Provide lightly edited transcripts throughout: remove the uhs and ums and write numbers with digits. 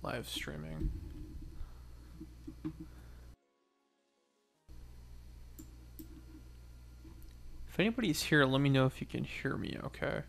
Live streaming. If anybody's here, let me know if you can hear me, okay?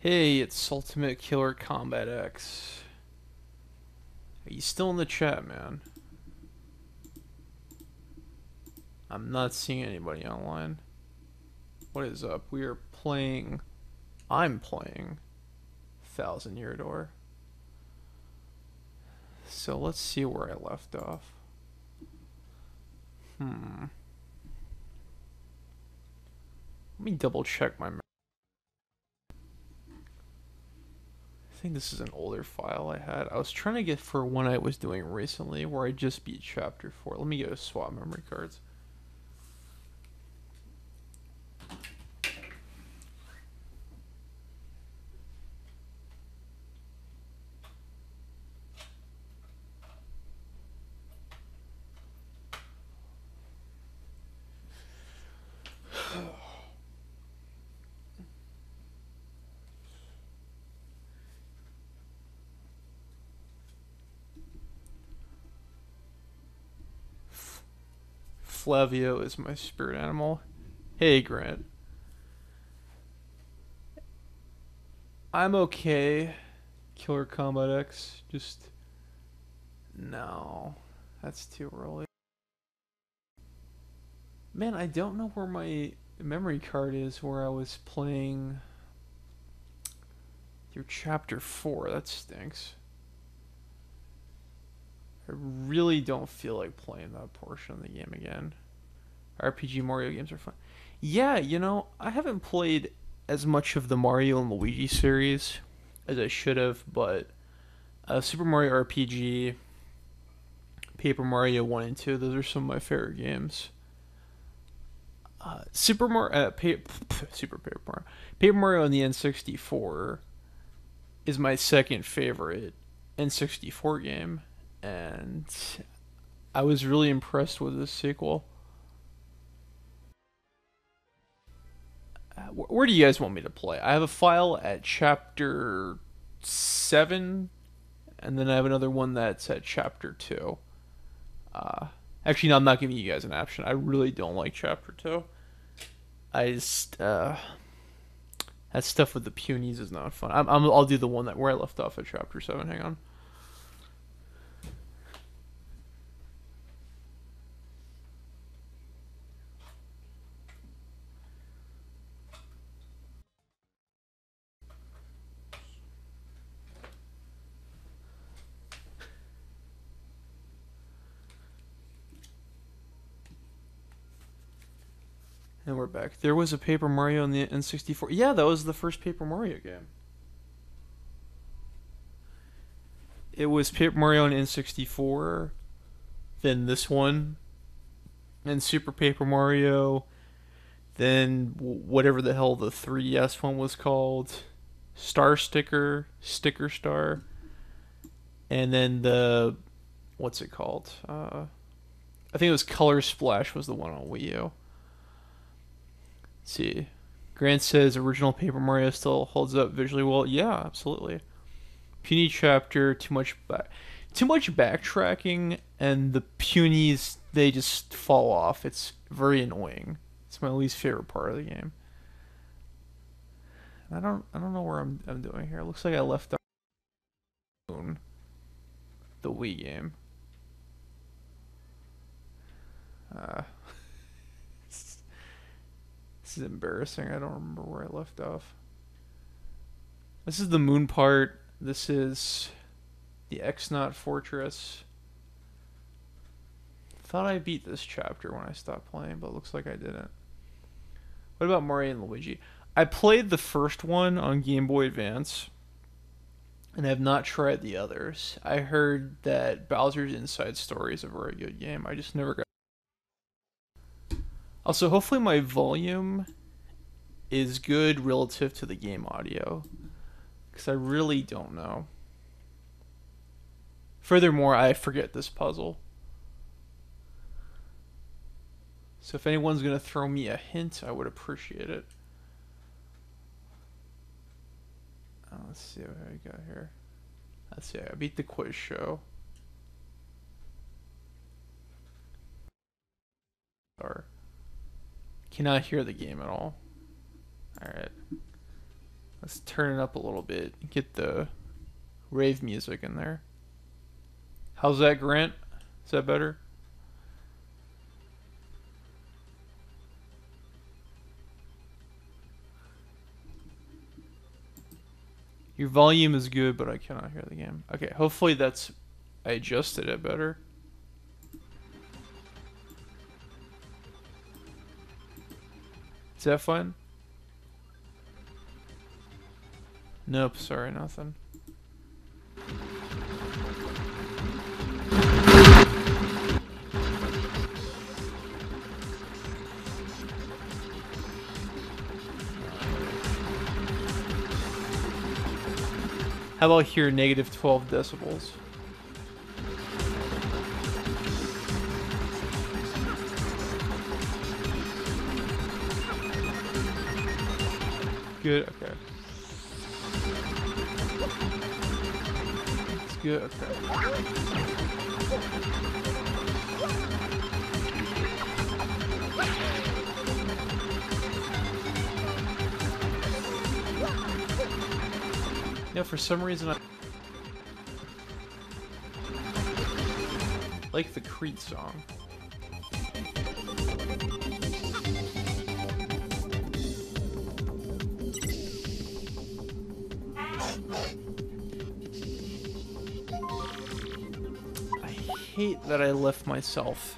Hey, it's Ultimate Killer Combat X. Are you still in the chat, man? I'm not seeing anybody online. What is up? We are playing... I'm playing 1000 Year Door. So let's see where I left off. Let me double check my... I think this is an older file I had. I was trying to get for one I was doing recently where I just beat chapter 4. Let me go swap memory cards. Flavio is my spirit animal. Hey, Grant. I'm okay. Killer Combat X. Just... No. That's too early. Man, I don't know where my memory card is where I was playing through chapter 4. That stinks. I really don't feel like playing that portion of the game again. RPG Mario games are fun. Yeah, you know, I haven't played as much of the Mario and Luigi series as I should have, but Super Mario RPG, Paper Mario 1 and 2, those are some of my favorite games. Super Mario, Super Paper Mario, Paper Mario on the N64 is my second favorite N64 game, and I was really impressed with this sequel. Where do you guys want me to play? I have a file at chapter 7, and then I have another one that's at chapter 2. Actually, no, I'm not giving you guys an option. I really don't like chapter 2. I just, that stuff with the punies is not fun. I'll do the one that where I left off at chapter 7. Hang on. And we're back. There was a Paper Mario on the N64. Yeah, that was the first Paper Mario game. It was Paper Mario on N64, then this one, and Super Paper Mario, then whatever the hell the 3DS one was called, Star Sticker, Sticker Star, and then the, what's it called? I think it was Color Splash was the one on Wii U. Let's see. Grant says original Paper Mario still holds up visually well. Yeah, absolutely. Puny chapter, too much backtracking, and the punies they just fall off. It's very annoying. It's my least favorite part of the game. I don't know where I'm doing here. It looks like I left the Wii game. is embarrassing. I don't remember where I left off. This is the moon part. This is the X-Naut Fortress. Thought I beat this chapter when I stopped playing, but it looks like I didn't. What about Mario and Luigi? I played the first one on Game Boy Advance, and I have not tried the others. I heard that Bowser's Inside Story is a very good game. I just never got. Also, hopefully my volume is good relative to the game audio, because I really don't know. Furthermore, I forget this puzzle. So if anyone's going to throw me a hint, I would appreciate it. Let's see what I got here. Let's see, I beat the quiz show. Or cannot hear the game at all. Alright. Let's turn it up a little bit. Get the rave music in there. How's that, Grant? Is that better? Your volume is good, but I cannot hear the game. Okay, hopefully that's... I adjusted it better. Is that fun? Nope, sorry, nothing. How about here, negative 12 decibels? Good, okay. It's good, okay. Yeah, for some reason I like the Creed song. I hate that I left myself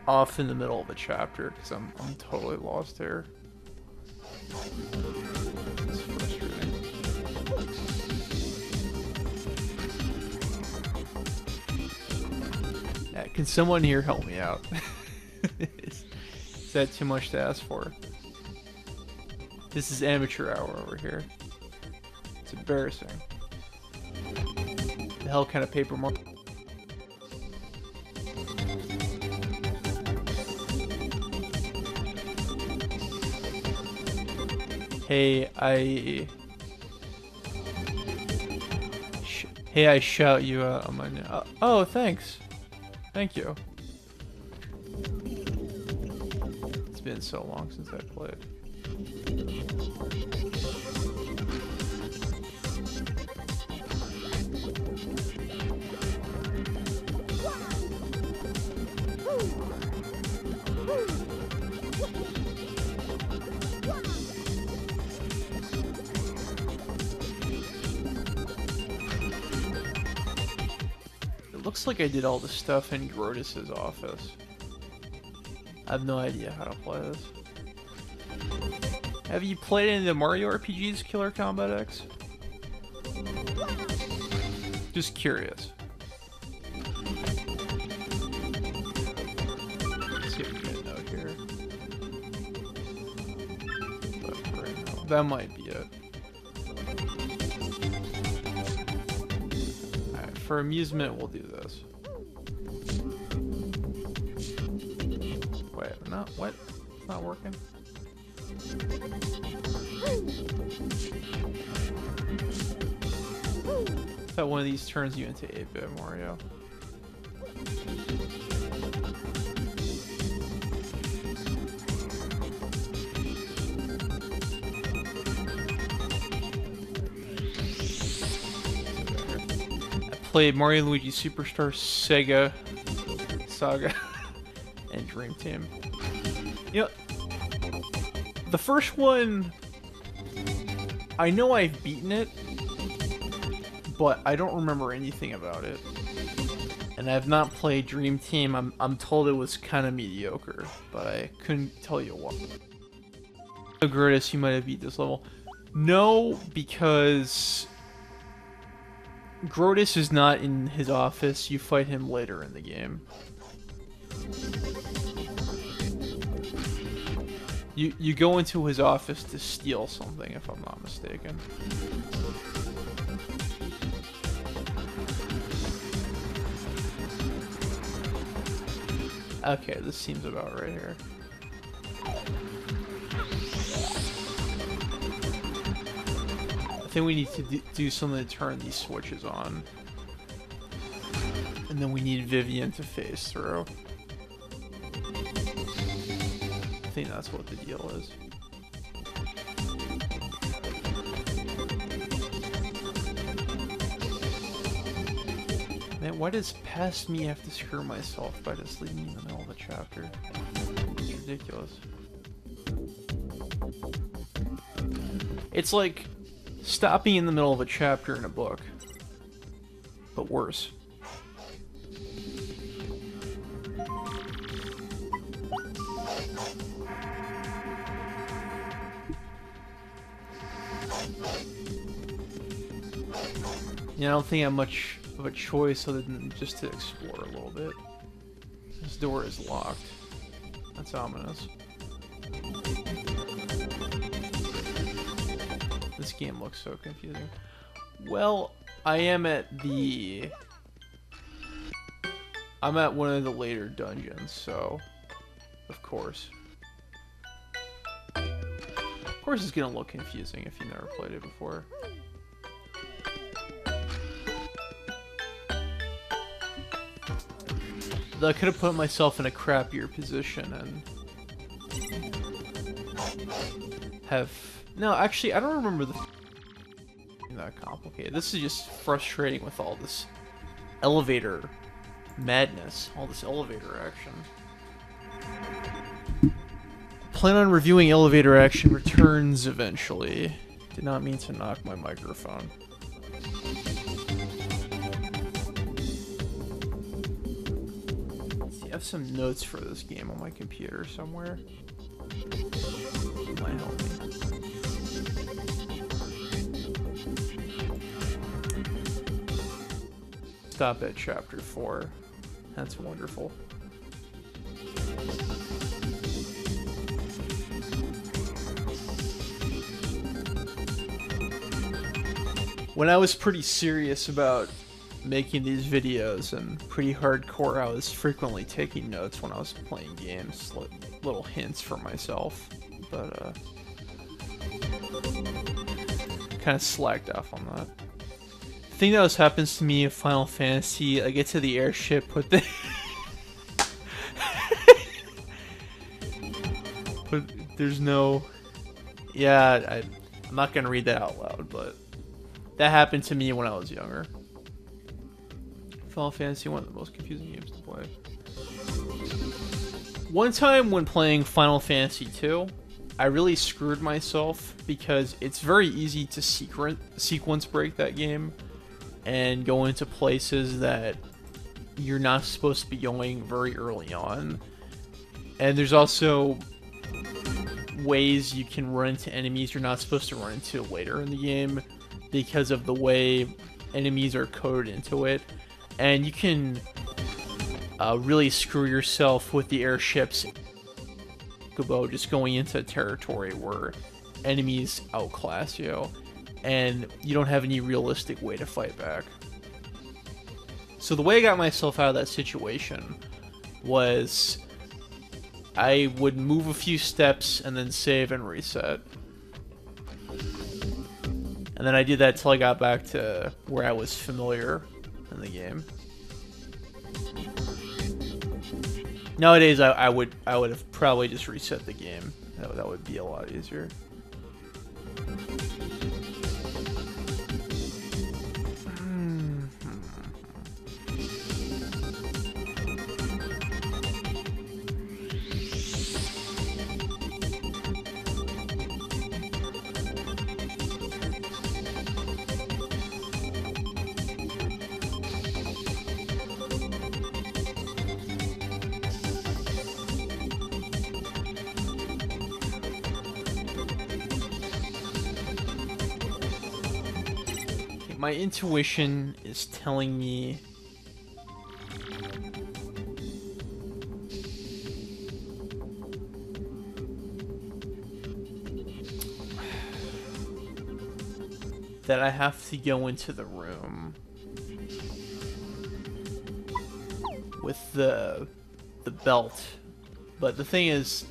off in the middle of a chapter because I'm totally lost here. It's frustrating. Yeah, can someone here help me out? Is that too much to ask for? This is amateur hour over here. It's embarrassing. The hell kind of paper mark? Hey, I shout you out on my name. Oh, thanks. Thank you. It's been so long since I played. Looks like I did all the stuff in Grotus's office. I have no idea how to play this. Have you played any of the Mario RPGs, Killer Combat X? Just curious. Let's see if we get a note here. That might be it. For amusement, we'll do this. Wait, no, what? It's not working. I thought one of these turns you into 8-bit Mario. Played Mario & Luigi Superstar Sega Saga and Dream Team. You know, The first one, I know I've beaten it, but I don't remember anything about it. And I have not played Dream Team. I'm told it was kind of mediocre, but I couldn't tell you what. Grotus, you might have beat this level. No, because Grotus is not in his office. You fight him later in the game. You go into his office to steal something, if I'm not mistaken. Okay, this seems about right here. I think we need to do something to turn these switches on. And then we need Vivian to phase through. I think that's what the deal is. Man, why does past me have to screw myself by just leaving me in the middle of a chapter? It's ridiculous. It's like stopping in the middle of a chapter in a book, but worse. Yeah, I don't think I have much of a choice other than just to explore a little bit. This door is locked. That's ominous. This game looks so confusing. Well, I'm at one of the later dungeons, so of course it's gonna look confusing if you never played it before. Though I could have put myself in a crappier position and have... No, actually, I don't remember the that complicated. This is just frustrating with all this elevator madness, all this elevator action. Plan on reviewing elevator action returns eventually. Did not mean to knock my microphone. I have some notes for this game on my computer somewhere. Might help me. Stop at chapter 4. That's wonderful. When I was pretty serious about making these videos and pretty hardcore, I was frequently taking notes when I was playing games, like little hints for myself, but kind of slacked off on that. The thing that always happens to me in Final Fantasy, I get to the airship, put the but there's no, yeah, I'm not gonna read that out loud, but that happened to me when I was younger. Final Fantasy, one of the most confusing games to play. One time when playing Final Fantasy 2, I really screwed myself because it's very easy to sequence break that game and go into places that you're not supposed to be going very early on. And there's also ways you can run into enemies you're not supposed to run into later in the game because of the way enemies are coded into it. And you can really screw yourself with the airships just going into territory where enemies outclass you, and you don't have any realistic way to fight back. So the way I got myself out of that situation was I would move a few steps and then save and reset. And then I did that till I got back to where I was familiar in the game. Nowadays, I would have probably just reset the game. That would be a lot easier. my intuition is telling me that I have to go into the room with the belt. But the thing is,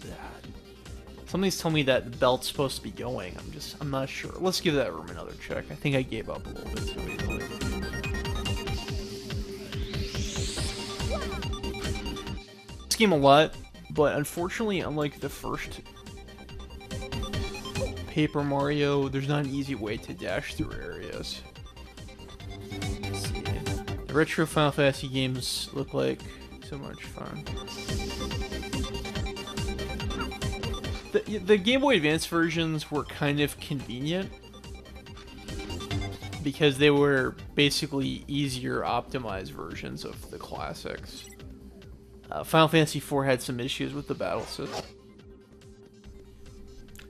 something's telling me that the belt's supposed to be going. I'm not sure. Let's give that room another check. I think I gave up a little bit too easily. This game a lot, but unfortunately, unlike the first Paper Mario, there's not an easy way to dash through areas. Let's see. The retro Final Fantasy games look like so much fun. The Game Boy Advance versions were kind of convenient because they were basically easier optimized versions of the classics. Final Fantasy IV had some issues with the battle system.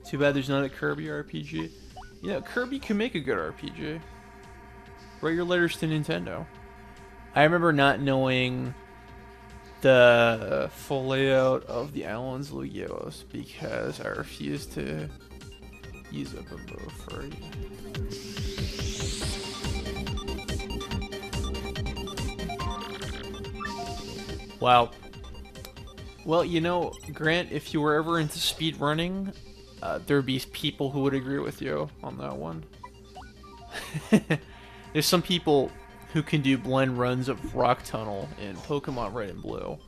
Too bad there's not a Kirby RPG. You know, Kirby can make a good RPG. Write your letters to Nintendo. I remember not knowing the full layout of the islands Lugios because I refused to use a bimbo for it. Wow. Well, you know, Grant, if you were ever into speedrunning, there'd be people who would agree with you on that one. There's some people who can do blend runs of Rock Tunnel in Pokemon Red and Blue,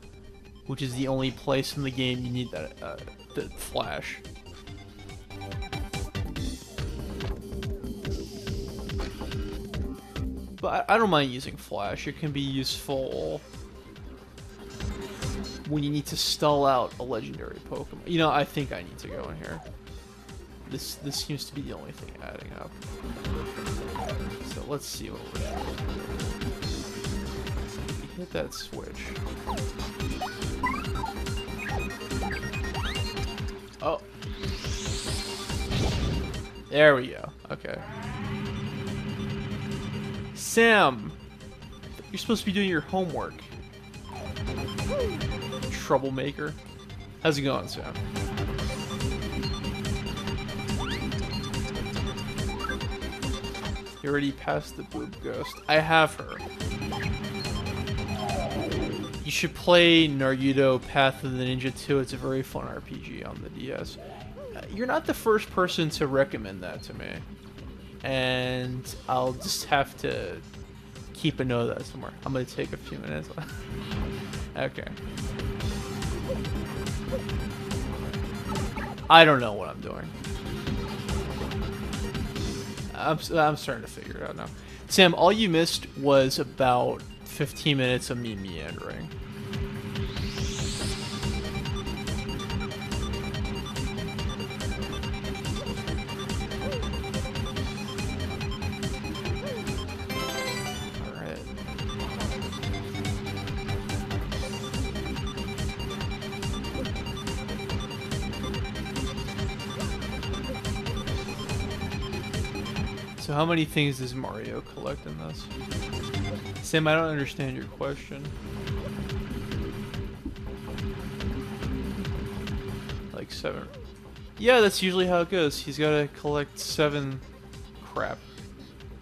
which is the only place in the game you need that flash. But I don't mind using flash. It can be useful when you need to stall out a legendary Pokemon. You know, I think I need to go in here. This seems to be the only thing adding up. So let's see what we're doing. Hit that switch. Oh. There we go. Okay. Sam! You're supposed to be doing your homework. Troublemaker. How's it going, Sam? You already passed the Boob Ghost. I have her. You should play Naruto Path of the Ninja 2. It's a very fun RPG on the DS. You're not the first person to recommend that to me. And I'll just have to keep a note of that somewhere. I'm going to take a few minutes. Okay. I don't know what I'm doing. I'm starting to figure it out now. Sam, all you missed was about 15 minutes of me meandering. Alright. So how many things does Mario collect in this? Sam, I don't understand your question. Like 7. Yeah, that's usually how it goes. He's got to collect 7... Crap.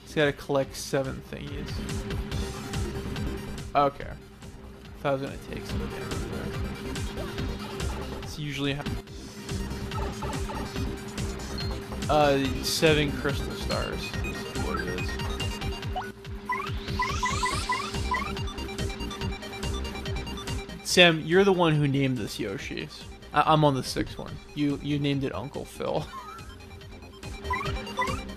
He's got to collect 7 thingies. Okay. I thought I was going to take some damage there. It's usually how... 7 crystal stars is what it is. Sam, you're the one who named this Yoshi's. I'm on the 6th one. You named it Uncle Phil.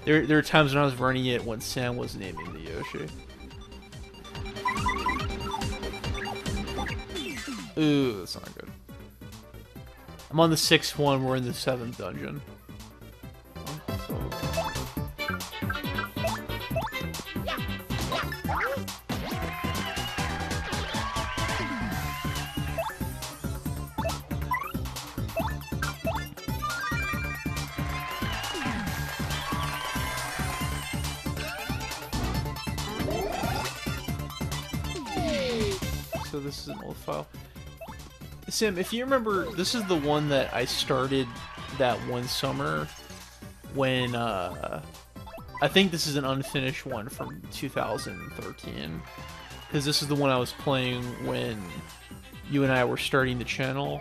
There are times when I was running it when Sam was naming the Yoshi. Ooh, that's not good. I'm on the 6th one. We're in the 7th dungeon. so this is an old file. Sam, if you remember, this is the one that I started that one summer when, I think this is an unfinished one from 2013. Because this is the one I was playing when you and I were starting the channel.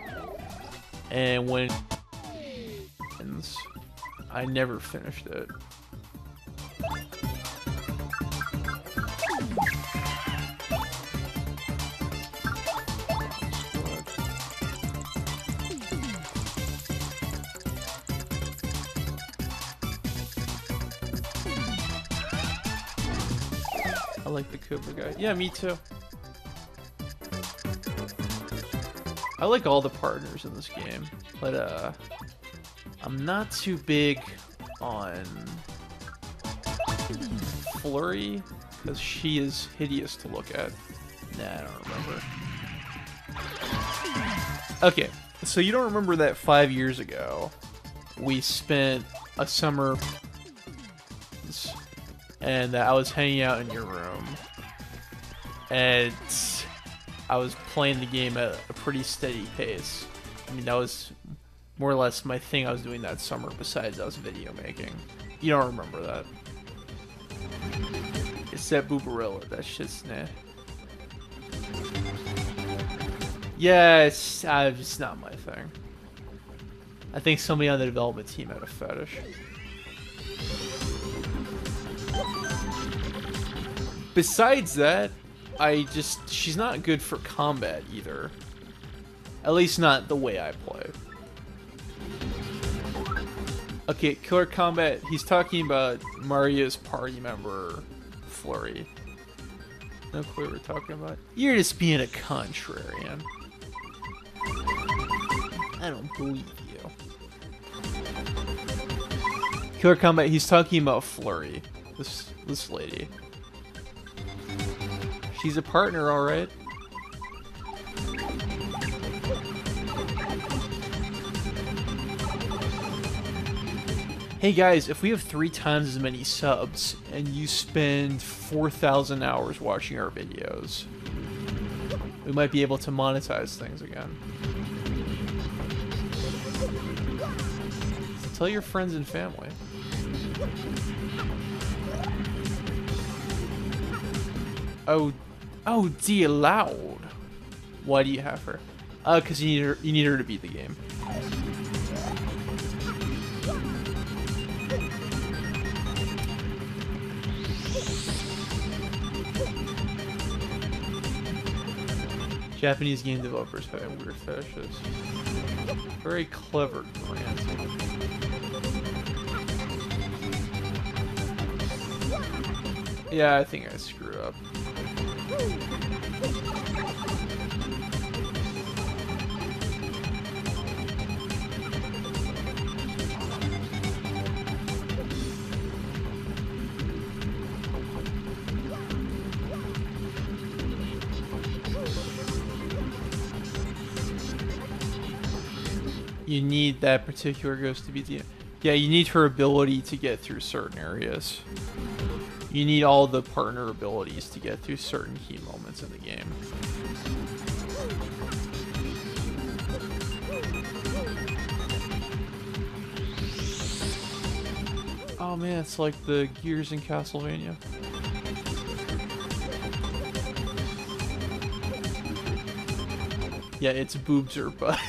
And when... I never finished it. I like the Cobra guy. Yeah, me too. I like all the partners in this game, but I'm not too big on Flurry, because she is hideous to look at. Nah, I don't remember. Okay, so you don't remember that 5 years ago, we spent a summer and I was hanging out in your room, and I was playing the game at a pretty steady pace. I mean, that was more or less my thing I was doing that summer, besides I was video making. You don't remember that. It's that Boobarilla, that shit's nah. Yeah, it's not my thing. I think somebody on the development team had a fetish. Besides that, she's not good for combat either. At least not the way I play. Okay, Killer Combat, he's talking about Mario's party member, Flurry. No clue what we're talking about. You're just being a contrarian. I don't believe you. Killer Combat, he's talking about Flurry. This lady. She's a partner, alright. Hey guys, if we have 3 times as many subs and you spend 4,000 hours watching our videos, we might be able to monetize things again. So tell your friends and family. Oh dear loud. Why do you have her? Cause you need her to beat the game. Japanese game developers have weird fetishes. Very clever, Grant. Yeah, I think I screwed up. You need that particular ghost to be the... Yeah, you need her ability to get through certain areas. You need all the partner abilities to get through certain key moments in the game. Oh man, it's like the gears in Castlevania. Yeah, it's boobs or butt.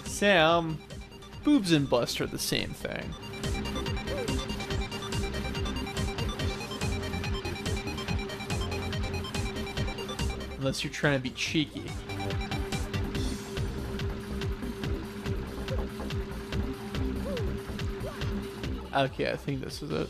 Sam, boobs and bust are the same thing. Unless you're trying to be cheeky. Okay, I think this is it.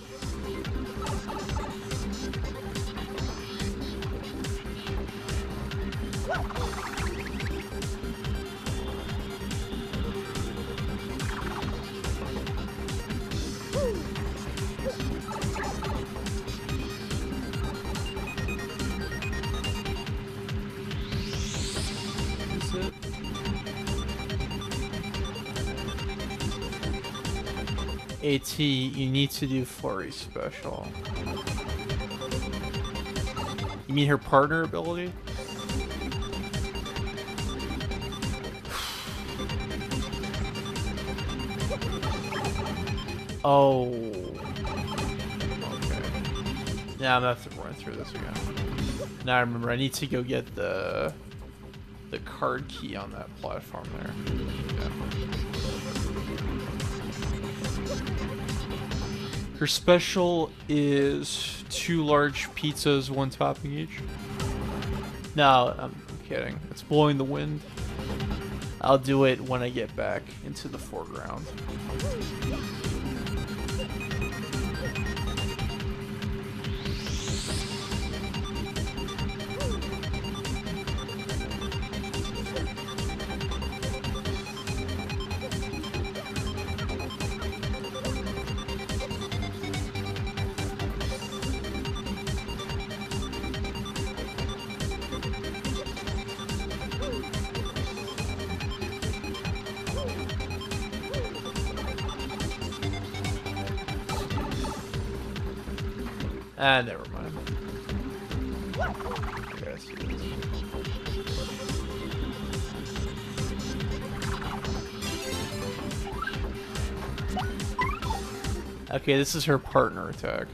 AT, you need to do Flurry special. You You mean her partner ability? Oh. Okay. Yeah, I'm gonna have to run through this again. Now I remember I need to go get the card key on that platform there. Yeah. Her special is 2 large pizzas, 1 topping each. No, I'm kidding. It's blowing the wind. I'll do it when I get back into the foreground. Ah, never mind. I gotta see this. Okay, this is her partner attack.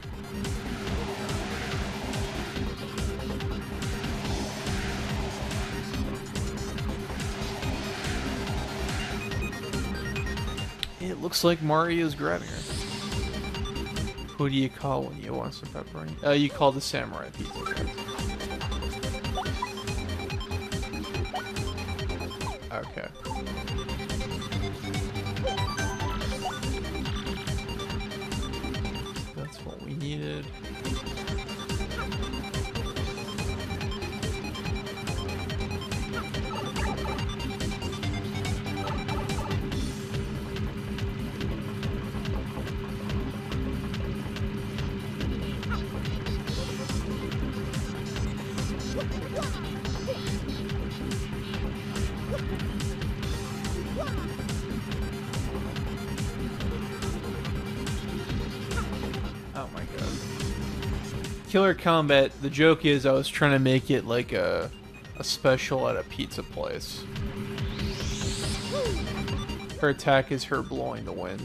It looks like Mario's grabbing her. Who do you call when you want some pepperoni? You call the samurai pizza. Okay. That's what we needed. Oh my god. Killer Combat, the joke is I was trying to make it like a special at a pizza place. Her attack is her blowing the wind.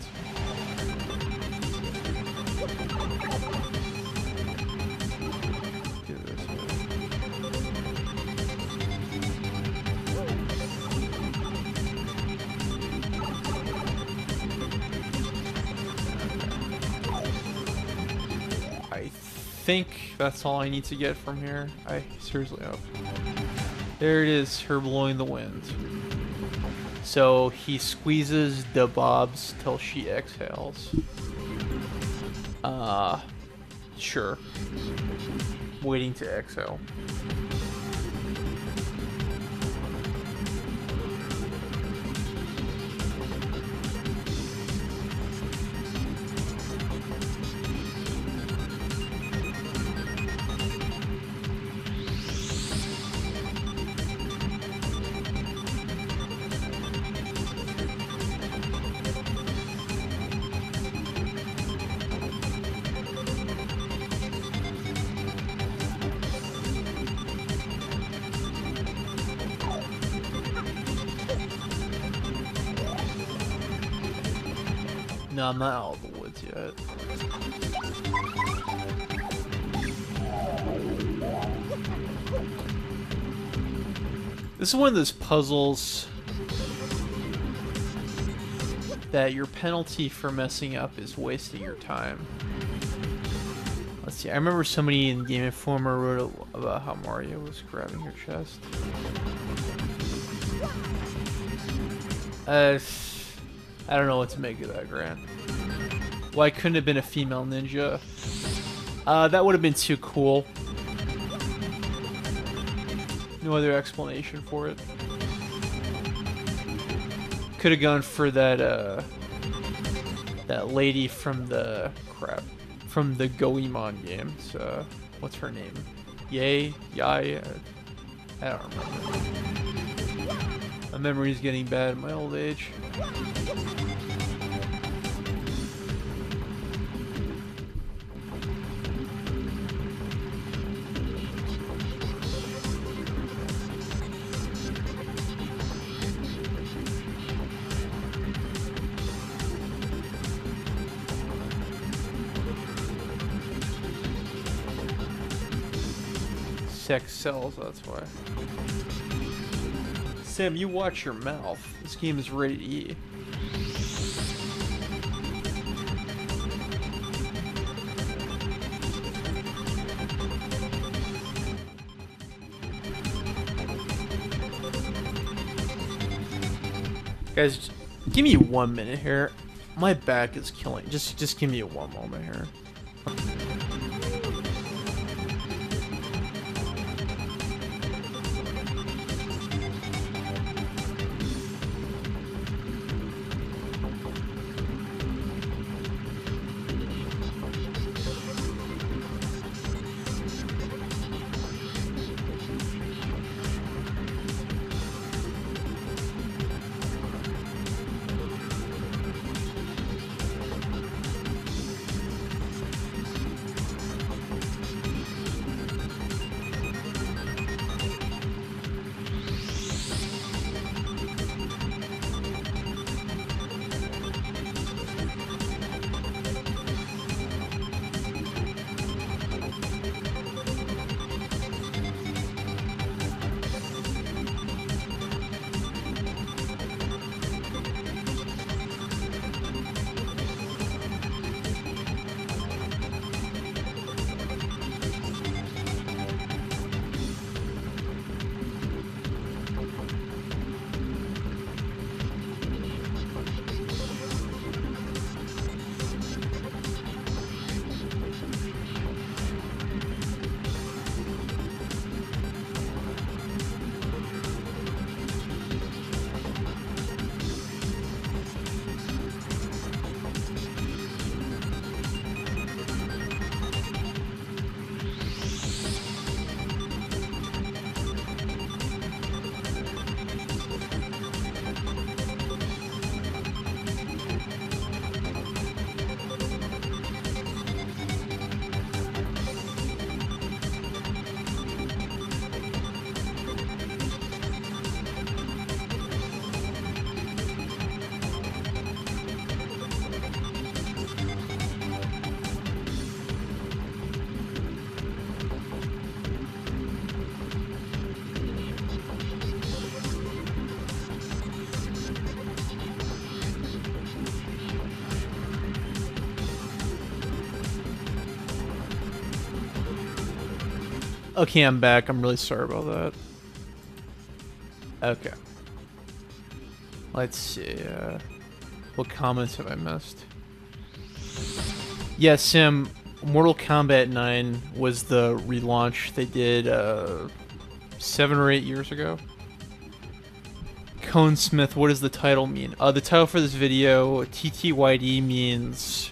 I think that's all I need to get from here. I seriously hope. There it is, her blowing the wind. So he squeezes the bobs till she exhales. Sure. Waiting to exhale. No, I'm not out of the woods yet. This is one of those puzzles that your penalty for messing up is wasting your time. Let's see, I remember somebody in Game Informer wrote about how Mario was grabbing her chest. I don't know what to make of that, Grant. Why couldn't it have been a female ninja? That would have been too cool. No other explanation for it. Could have gone for that that lady from the from the Goemon games. What's her name? Yay? I don't remember. My memory's getting bad in my old age. sex sells, that's why. Sam, you watch your mouth. This game is rated E. Guys, give me 1 minute here. My back is killing. Just give me one moment here. Okay, I'm back. I'm really sorry about that. Okay. Let's see. What comments have I missed? Yeah, Sim. Mortal Kombat 9 was the relaunch they did 7 or 8 years ago. Cone Smith, what does the title mean? The title for this video, TTYD, means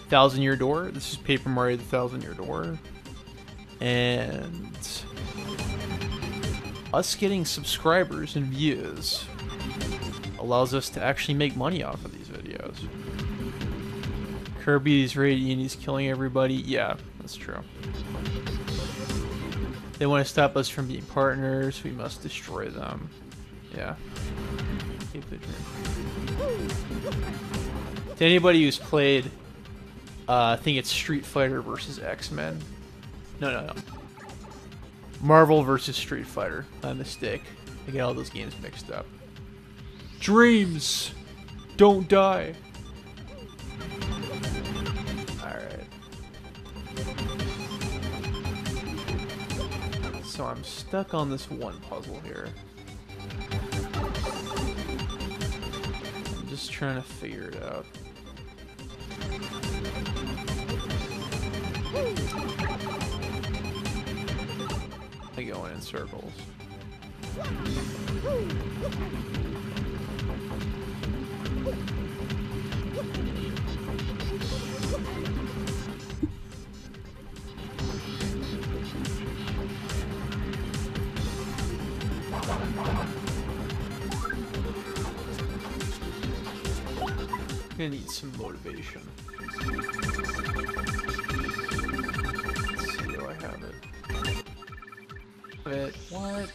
Thousand Year Door. This is Paper Mario the Thousand Year Door. And us getting subscribers and views allows us to actually make money off of these videos. Kirby's rated E and he's killing everybody. Yeah, that's true. They want to stop us from being partners. We must destroy them. Yeah. Keep the dream. To anybody who's played, I think it's Street Fighter versus X-Men. No. Marvel versus Street Fighter. My mistake. I get all those games mixed up. Dreams don't die. Alright. So I'm stuck on this one puzzle here. I'm just trying to figure it out. Going in circles. I'm gonna need some motivation. Let's see, do I have it? What?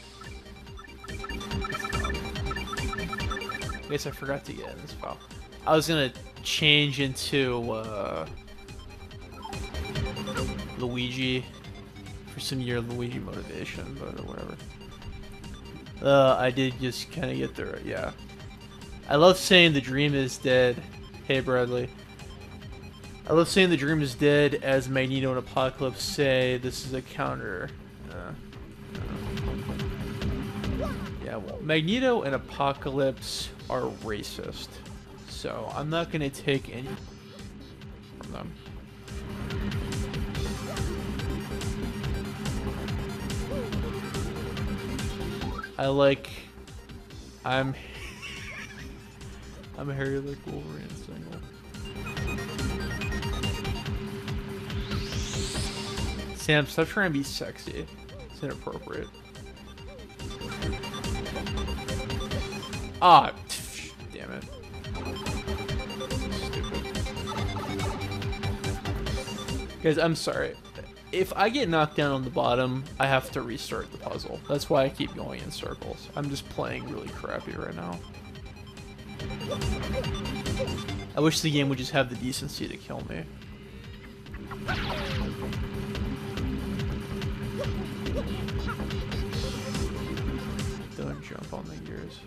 I guess I forgot to get in this file. I was gonna change into Luigi for some year Luigi motivation, but whatever. I did just kind of get there, yeah. I love saying the dream is dead. Hey, Bradley. I love saying the dream is dead, as Magneto and Apocalypse say this is a counter. Yeah, well, Magneto and Apocalypse are racist, so I'm not gonna take any from them. I'm Harry like Wolverine single. Sam, stop trying to be sexy. It's inappropriate. Ah, damn it. Stupid. Guys, I'm sorry. If I get knocked down on the bottom, I have to restart the puzzle. That's why I keep going in circles. I'm just playing really crappy right now. I wish the game would just have the decency to kill me. Don't jump on the gears.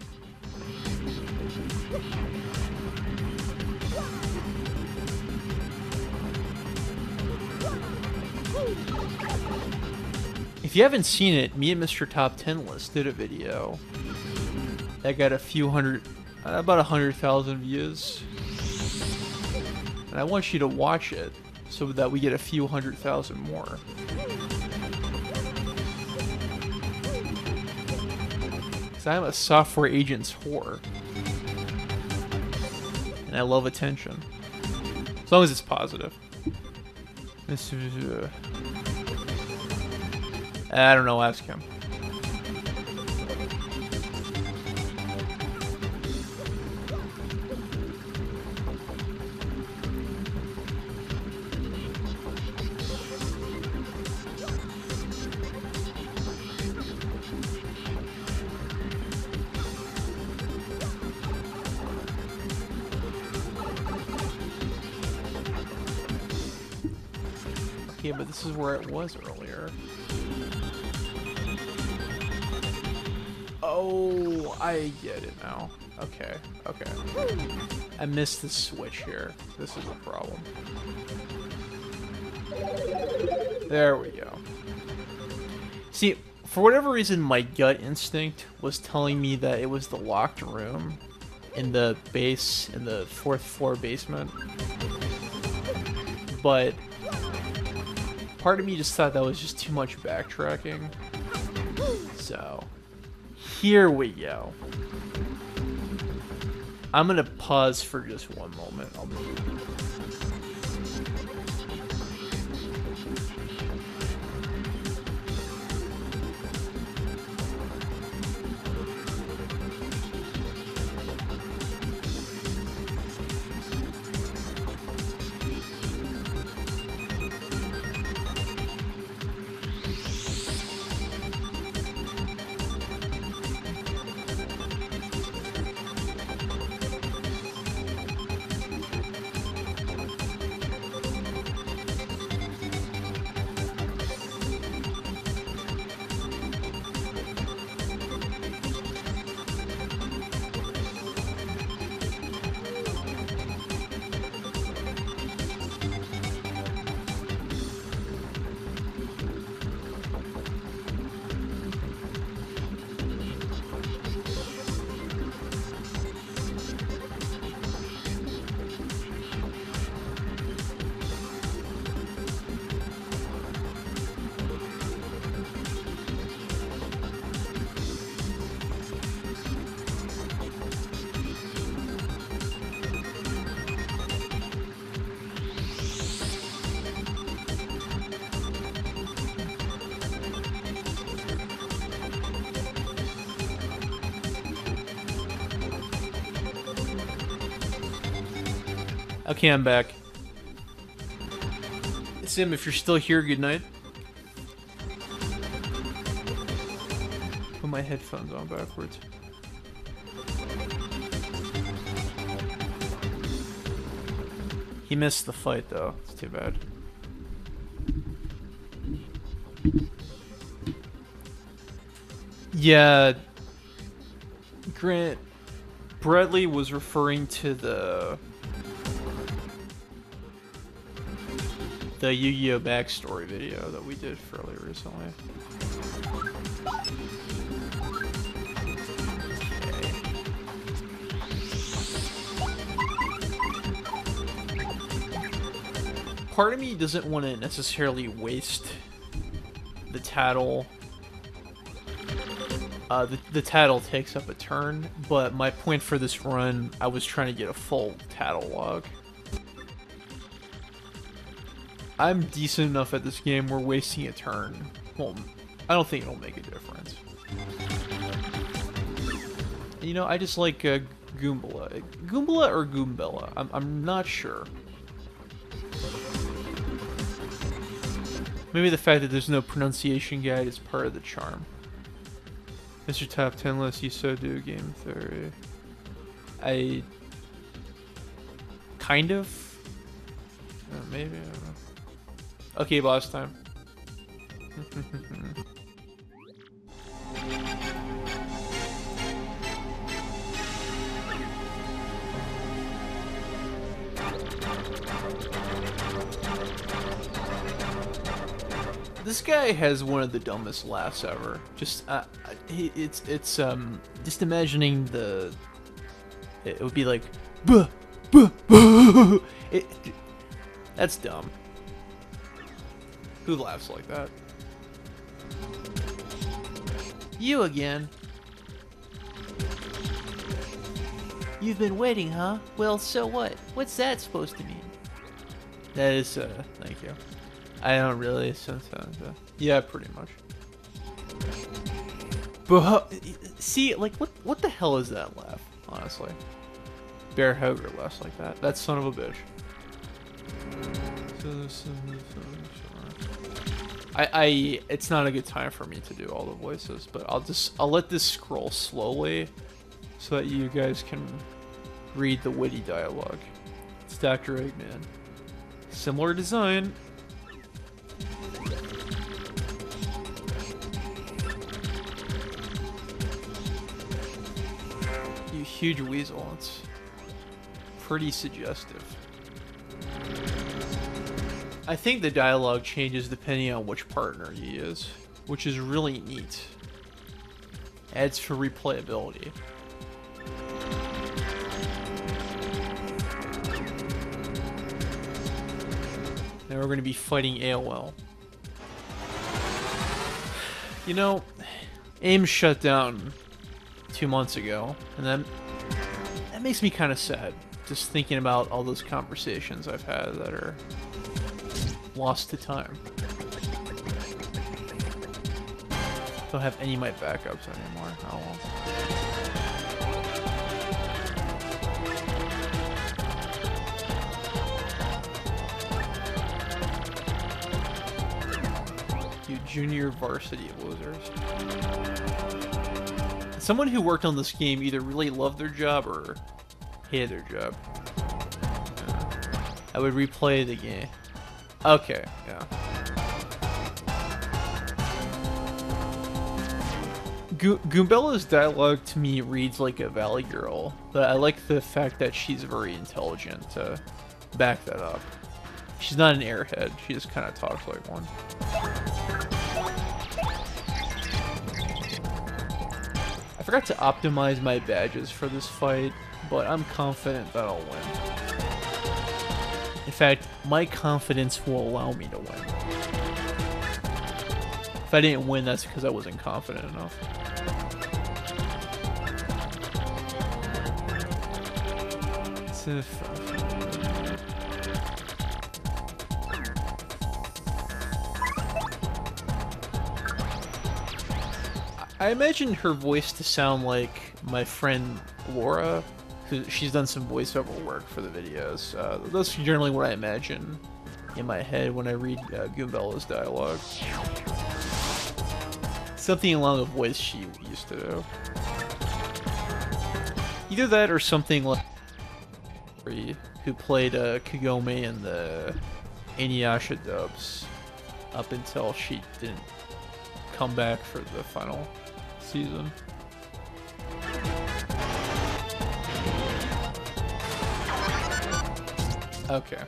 If you haven't seen it, me and Mr. Top 10 List did a video that got about 100,000 views. And I want you to watch it so that we get a few 100,000 more. Because I'm a software agent's whore. And I love attention. As long as it's positive. I don't know, ask him. Okay, but this is where it was earlier. Oh, I get it now. Okay, okay. I missed the switch here. This is a problem. There we go. See, for whatever reason, my gut instinct was telling me that it was the locked room in the base, in the 4th floor basement. But part of me just thought that was just too much backtracking. So, here we go. I'm gonna pause for just one moment. Okay, I'm back. Sim, if you're still here, good night. Put my headphones on backwards. He missed the fight, though. It's too bad. Yeah, Grant Bradley was referring to the Yu-Gi-Oh! Backstory video that we did fairly recently. Part of me doesn't want to necessarily waste the tattle. The tattle takes up a turn, but my point for this run, I was trying to get a full tattle log. I'm decent enough at this game where wasting a turn, well, I don't think it'll make a difference. You know, I just like Goombella. Goombella or Goombella? I'm not sure. Maybe the fact that there's no pronunciation guide is part of the charm. Mr. Top 10 list, you so do game theory. I... kind of? Maybe, I don't know. Okay, boss time. This guy has one of the dumbest laughs ever. Just, it's just imagining it would be like, buh, buh, buh. That's dumb. Who laughs like that? You again. You've been waiting, huh? Well, so what? What's that supposed to mean? That is, thank you. I don't really sense that. Yeah, pretty much. But see, like, what the hell is that laugh? Honestly, Bear Hugger laughs like that. That son of a bitch. It's not a good time for me to do all the voices, but I'll let this scroll slowly, so that you guys can read the witty dialogue. It's Dr. Eggman. Similar design. You huge weasel. It's pretty suggestive. I think the dialogue changes depending on which partner you use, which is really neat. Adds for replayability. Now we're going to be fighting AOL. You know, AIM shut down 2 months ago, and that makes me kind of sad. Just thinking about all those conversations I've had that are lost to time. Don't have any of my backups anymore. Oh well. You junior varsity losers. Someone who worked on this game either really loved their job or hated their job. I would replay the game. Okay, yeah. Goombella's dialogue to me reads like a Valley Girl, but I like the fact that she's very intelligent to back that up. She's not an airhead, she just kind of talks like one. I forgot to optimize my badges for this fight, but I'm confident that I'll win. In fact, my confidence will allow me to win. If I didn't win, that's because I wasn't confident enough. I imagine her voice to sound like my friend Laura. She's done some voiceover work for the videos. That's generally what I imagine in my head when I read Goombella's dialogue. Something along the voice she used to do. Either that or something like who played Kagome in the Inuyasha dubs up until she didn't come back for the final season. Okay.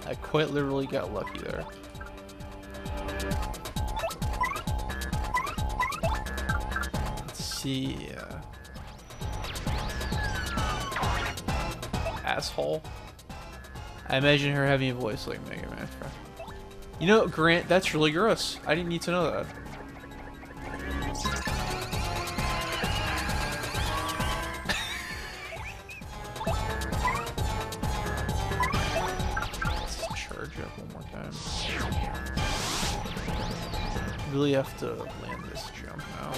I quite literally got lucky there. Let's see. Asshole. I imagine her having a voice like Mega Man. You know, Grant, that's really gross. I didn't need to know that. Let's charge up one more time. Really have to land this jump now.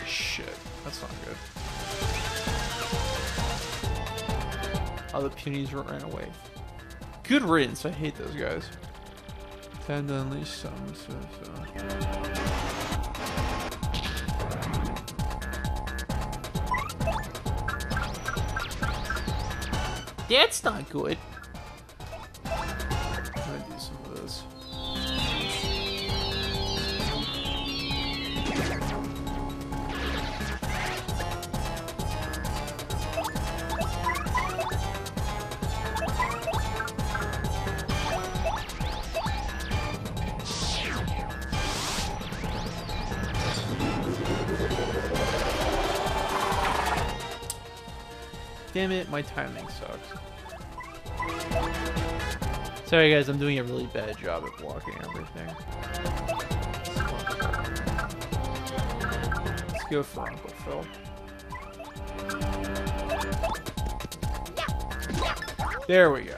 Shit, that's not good. Oh, the punies ran away. Good riddance. I hate those guys. Time to unleash some. That's not good. I'm gonna do some of this. Damn it, my timing sucks. Sorry guys, I'm doing a really bad job at blocking everything. Let's go for Uncle Phil. There we go.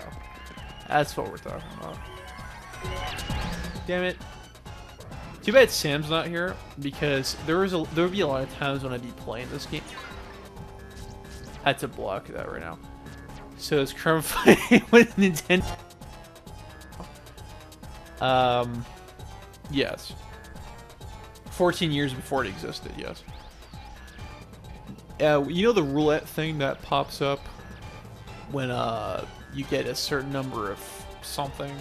That's what we're talking about. Damn it. Too bad Sam's not here, because there would be a lot of times when I'd be playing this game. I had to block that right now. So it's Crumb fighting with Nintendo. Yes. 14 years before it existed, yes. You know the roulette thing that pops up when you get a certain number of something?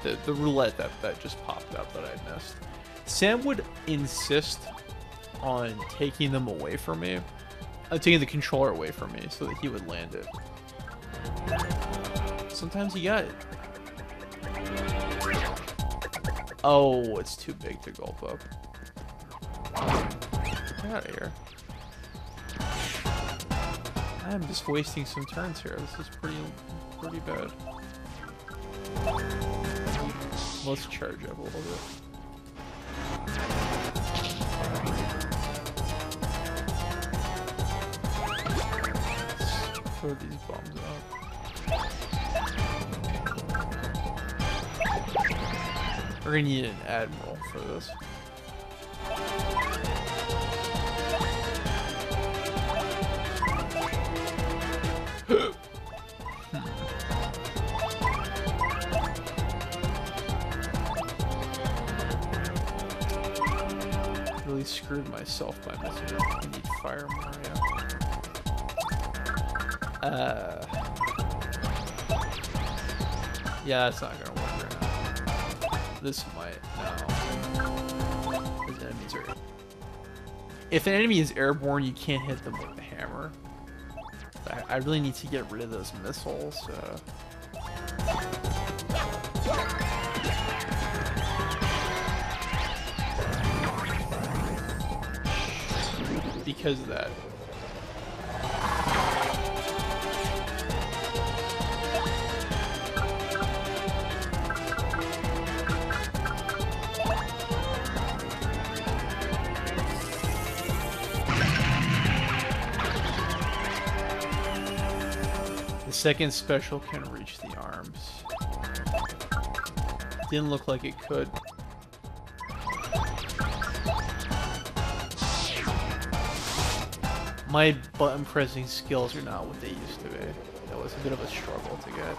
The roulette that just popped up that I missed. Sam would insist on taking them away from me. Taking the controller away from me so that he would land it. Sometimes he got it. Oh, it's too big to gulp up. Get out of here. I'm just wasting some turns here. This is pretty bad. Let's charge up a little bit. Throw these bombs up. We're gonna need an admiral for this. Really screwed myself by missing it. I need Fire Mario. Yeah, that's not gonna work right now. This might. No. His enemies are. If an enemy is airborne, you can't hit them with the hammer. I really need to get rid of those missiles. Because of that. Second special can reach the arms. Didn't look like it could. My button pressing skills are not what they used to be. That was a bit of a struggle to get.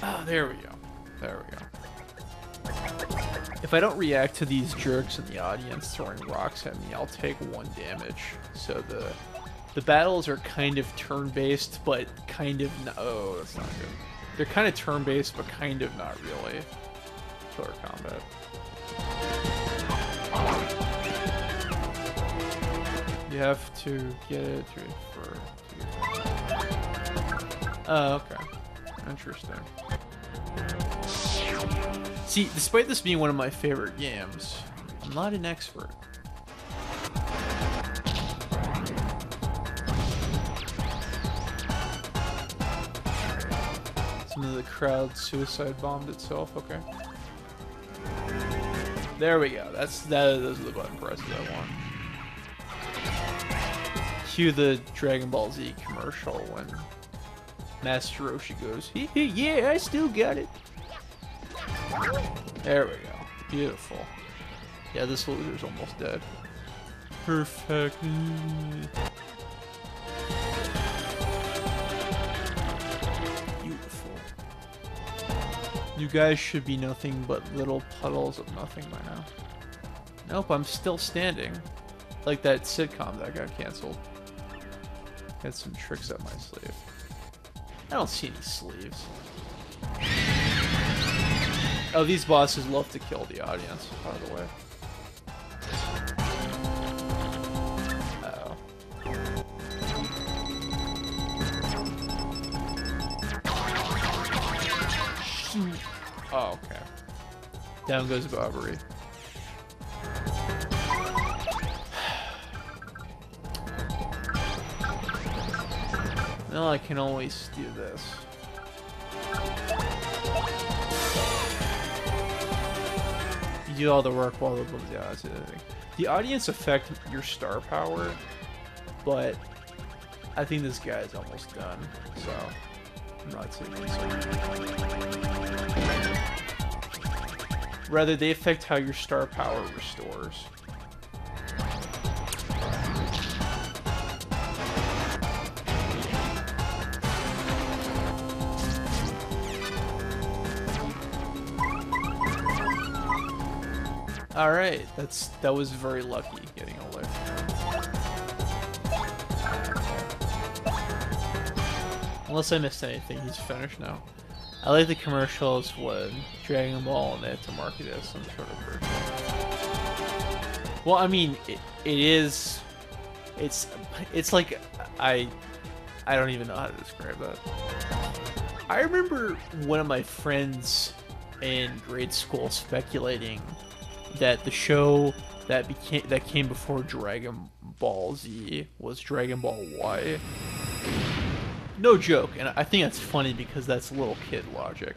Ah, there we go. There we go. If I don't react to these jerks in the audience throwing rocks at me, I'll take 1 damage. So the battles are kind of turn-based, but kind of no. Oh, that's not good. They're kind of turn-based, but kind of not really. Killer combat. You have to get it to refer to. Oh, okay. Interesting. See, despite this being one of my favorite games, I'm not an expert. Some of the crowd suicide bombed itself. Okay. There we go. Those are the button presses I want. Cue the Dragon Ball Z commercial when Master Roshi goes, yeah, I still got it. There we go. Beautiful. Yeah, this loser's almost dead. Perfect. Beautiful. You guys should be nothing but little puddles of nothing by now. Nope, I'm still standing. Like that sitcom that got canceled. Got some tricks up my sleeve. I don't see any sleeves. Oh, these bosses love to kill the audience, by the way. Uh-oh. Oh, okay. Down goes Bobbery. Well, I can always do this. You do all the work while the audience affect your star power, but I think this guy's almost done, so I'm not taking it. Rather, they affect how your star power restores. All right, that was very lucky getting a lift. Unless I missed anything, he's finished now. I like the commercials when Dragon Ball and they have to market it as some sort of version. Well, I mean, it's like I don't even know how to describe that. I remember one of my friends in grade school speculating that the show that came before Dragon Ball Z was Dragon Ball Y. No joke, and I think that's funny because that's little kid logic.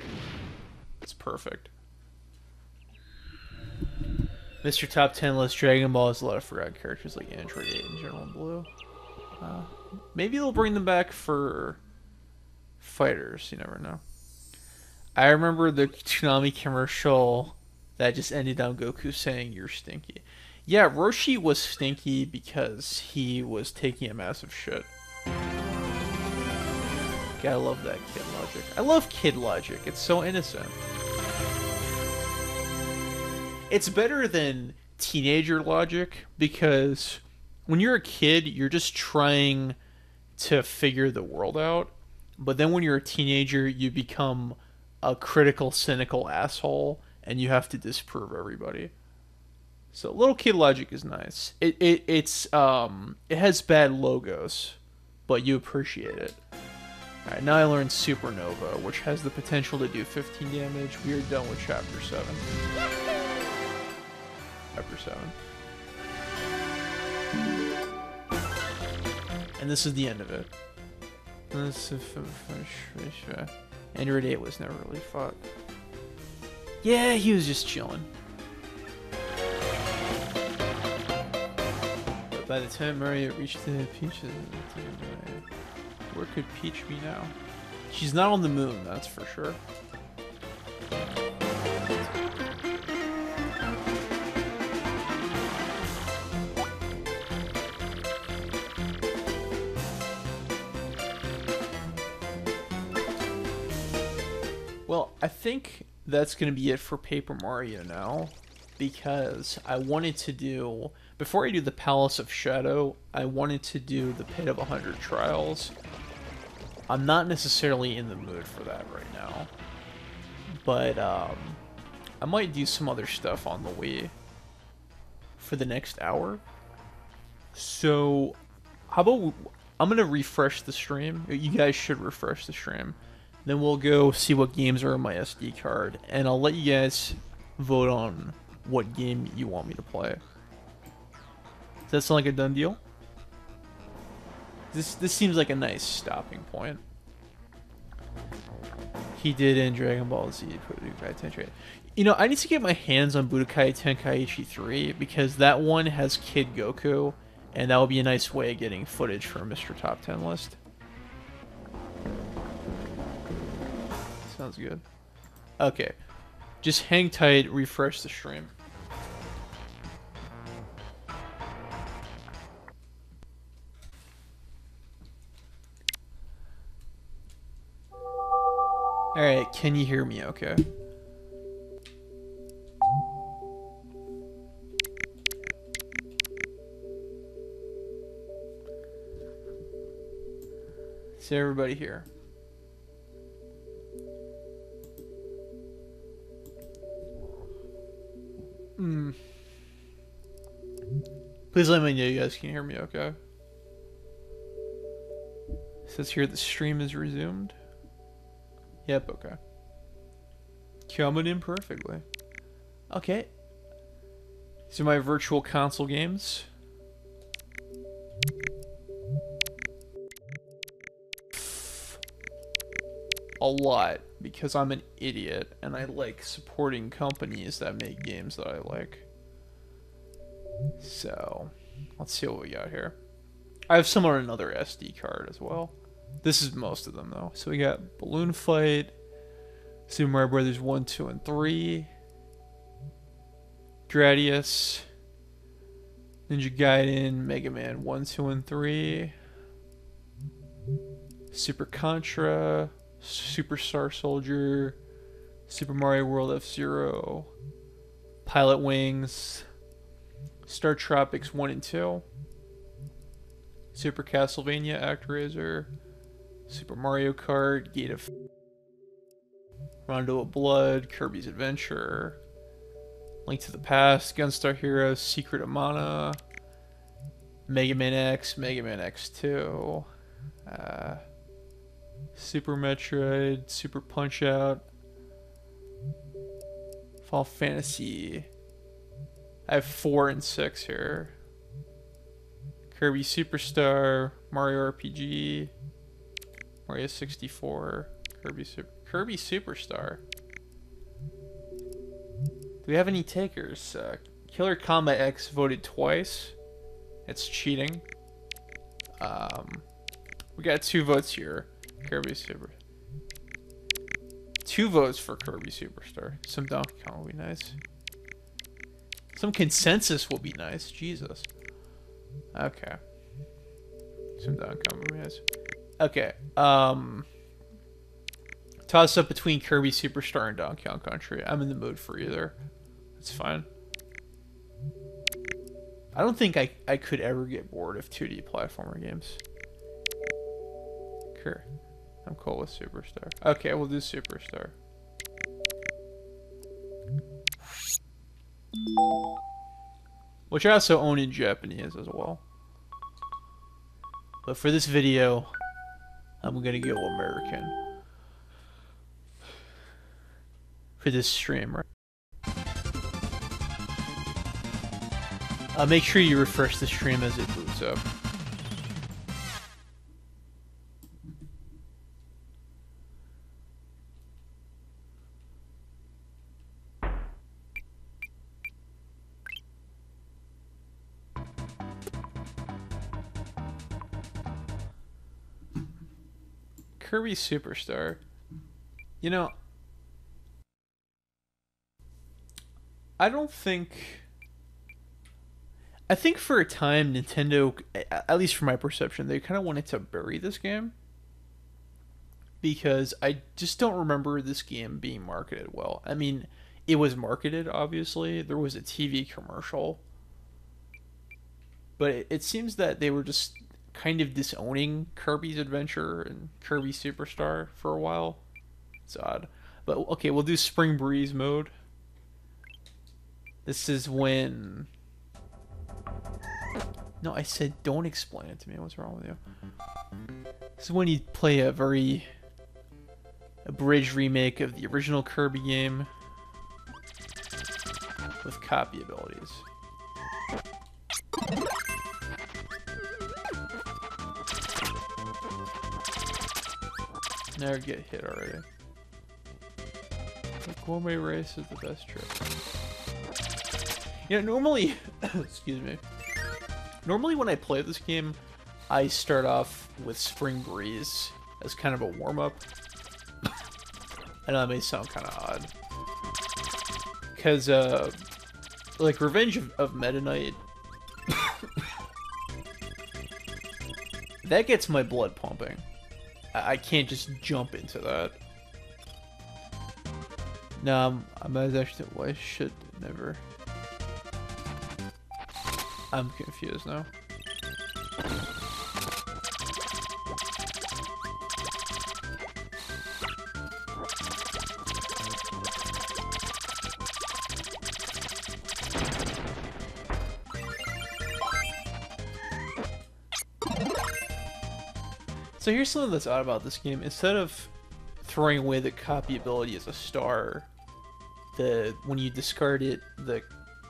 It's perfect. Mr. Top 10 list Dragon Ball has a lot of forgotten characters like Android 8 and General Blue. Maybe they'll bring them back for fighters, you never know. I remember the Toonami commercial that just ended on Goku saying, "You're stinky." Yeah, Roshi was stinky because he was taking a massive shit. Gotta love that kid logic. I love kid logic. It's so innocent. It's better than teenager logic because when you're a kid, you're just trying to figure the world out. But then when you're a teenager, you become a critical, cynical asshole and you have to disprove everybody. So little kid logic is nice. It has bad logos, but you appreciate it. Alright, now I learned Supernova, which has the potential to do 15 damage. We are done with Chapter 7. Chapter 7. And this is the end of it. Android 8 was never really fought. Yeah, he was just chilling. But by the time Mario reached the Peach, where could Peach be now? She's not on the moon, that's for sure. Well, I think that's going to be it for Paper Mario now, because I wanted to do, before I do the Palace of Shadow, I wanted to do the Pit of 100 Trials, I'm not necessarily in the mood for that right now. But I might do some other stuff on the Wii for the next hour. So, how about I'm gonna refresh the stream. You guys should refresh the stream. Then we'll go see what games are on my SD card, and I'll let you guys vote on what game you want me to play. Does that sound like a done deal? This seems like a nice stopping point. He did in Dragon Ball Z. Budokai Tenkaichi. You know, I need to get my hands on Budokai Tenkaichi 3 because that one has Kid Goku, and that would be a nice way of getting footage for a Mr. Top 10 list. Sounds good. Okay. Just hang tight, refresh the stream. Alright, can you hear me okay? Is everybody here? Please let me know you guys can hear me okay. It says here the stream is resumed. Yep, okay. Coming in perfectly. Okay. These are my virtual console games. A lot, because I'm an idiot and I like supporting companies that make games that I like. So, let's see what we got here. I have some on another SD card as well. This is most of them though. So we got Balloon Fight, Super Mario Brothers 1, 2, and 3, Gradius, Ninja Gaiden, Mega Man 1, 2, and 3, Super Contra, Super Star Soldier, Super Mario World F-Zero, Pilot Wings, Star Tropics 1 and 2, Super Castlevania ActRaiser, Super Mario Kart, Gate of Rondo of Blood, Kirby's Adventure, Link to the Past, Gunstar Heroes, Secret of Mana, Mega Man X, Mega Man X2, Super Metroid, Super Punch-Out, Final Fantasy. I have 4 and 6 here. Kirby Superstar, Mario RPG, Mario 64, Kirby Superstar. Do we have any takers? Killer Combat X voted twice. It's cheating. We got 2 votes here. Kirby Super. 2 votes for Kirby Superstar. Some Donkey Kong will be nice. Some consensus will be nice. Jesus. Okay. Some Donkey Kong will be nice. Okay. Toss up between Kirby Superstar and Donkey Kong Country. I'm in the mood for either. It's fine. I don't think I could ever get bored of 2D platformer games. Sure. I'm cool with Superstar. Okay, we'll do Superstar. Which I also own in Japanese as well. But for this video, I'm gonna go American. For this stream, right? Make sure you refresh the stream as it boots up. Kirby Superstar. You know, I think for a time Nintendo, at least from my perception, they kind of wanted to bury this game. Because I just don't remember this game being marketed well. I mean, it was marketed, obviously. There was a TV commercial. But it seems that they were just kind of disowning Kirby's Adventure and Kirby Superstar for a while. It's odd. But okay, we'll do Spring Breeze mode. This is when... No, I said don't explain it to me. What's wrong with you? This is when you play a very abridged remake of the original Kirby game with copy abilities. Never get hit already. The Gourmet Race is the best trip. You know, normally... excuse me. Normally when I play this game, I start off with Spring Breeze as kind of a warm-up. I know that may sound kind of odd. Because, like, Revenge of Meta Knight... that gets my blood pumping. I can't just jump into that. No, I'm actually... Why should never... I'm confused now. So here's something that's odd about this game. Instead of throwing away the copy ability as a star, when you discard it,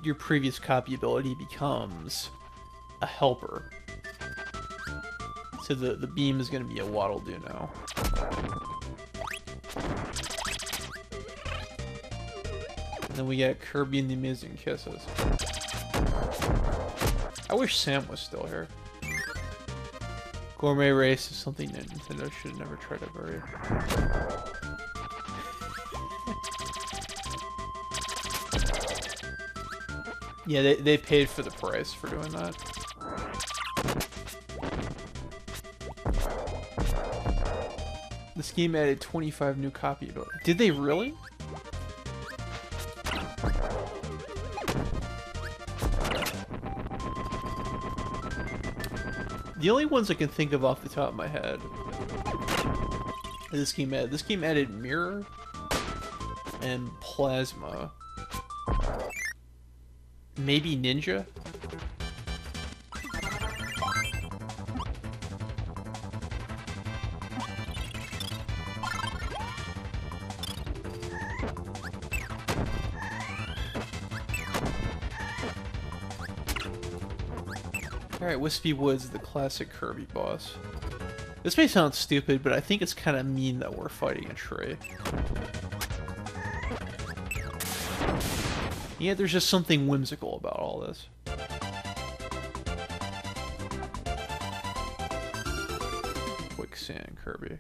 your previous copy ability becomes a helper. So the beam is going to be a Waddle Doo now. And then we got Kirby and the Amazing Kisses. I wish Sam was still here. Gourmet Race is something that Nintendo should never try to bury. Yeah, they paid for the price for doing that. This game added 25 new copy abilities. Did they really? The only ones I can think of off the top of my head this game added. This game added Mirror and Plasma. Maybe Ninja? Alright, Wispy Woods, the classic Kirby boss. This may sound stupid, but I think it's kind of mean that we're fighting a tree. Yeah, there's just something whimsical about all this. Quicksand Kirby.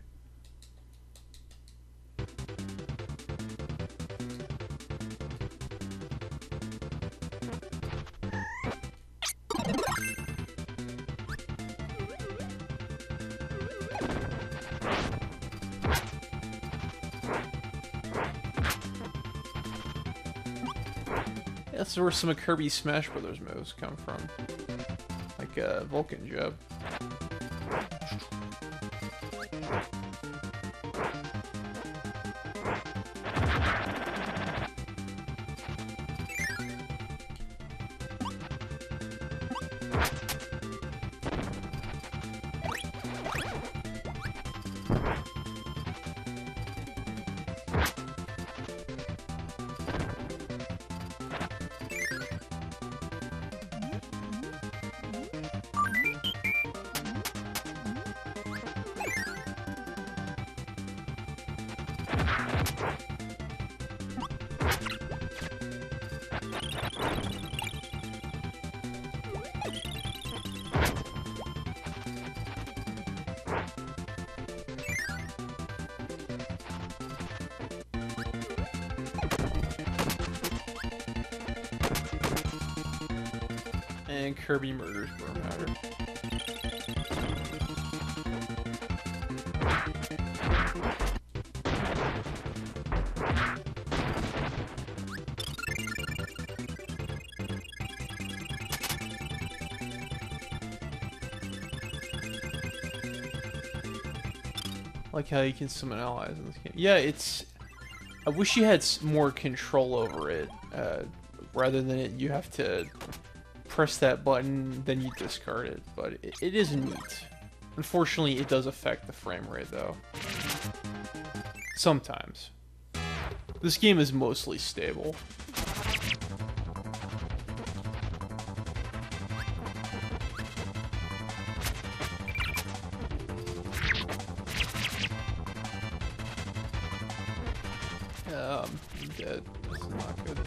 That's where some of Kirby's Smash Brothers moves come from. Like Vulcan Jab. And Kirby murders Burmatter. like how you can summon allies in this game. Yeah, it's... I wish you had more control over it, rather than you have to press that button, then you discard it. But it is neat. Unfortunately, it does affect the frame rate, though. Sometimes. This game is mostly stable. I'm dead. This is not good.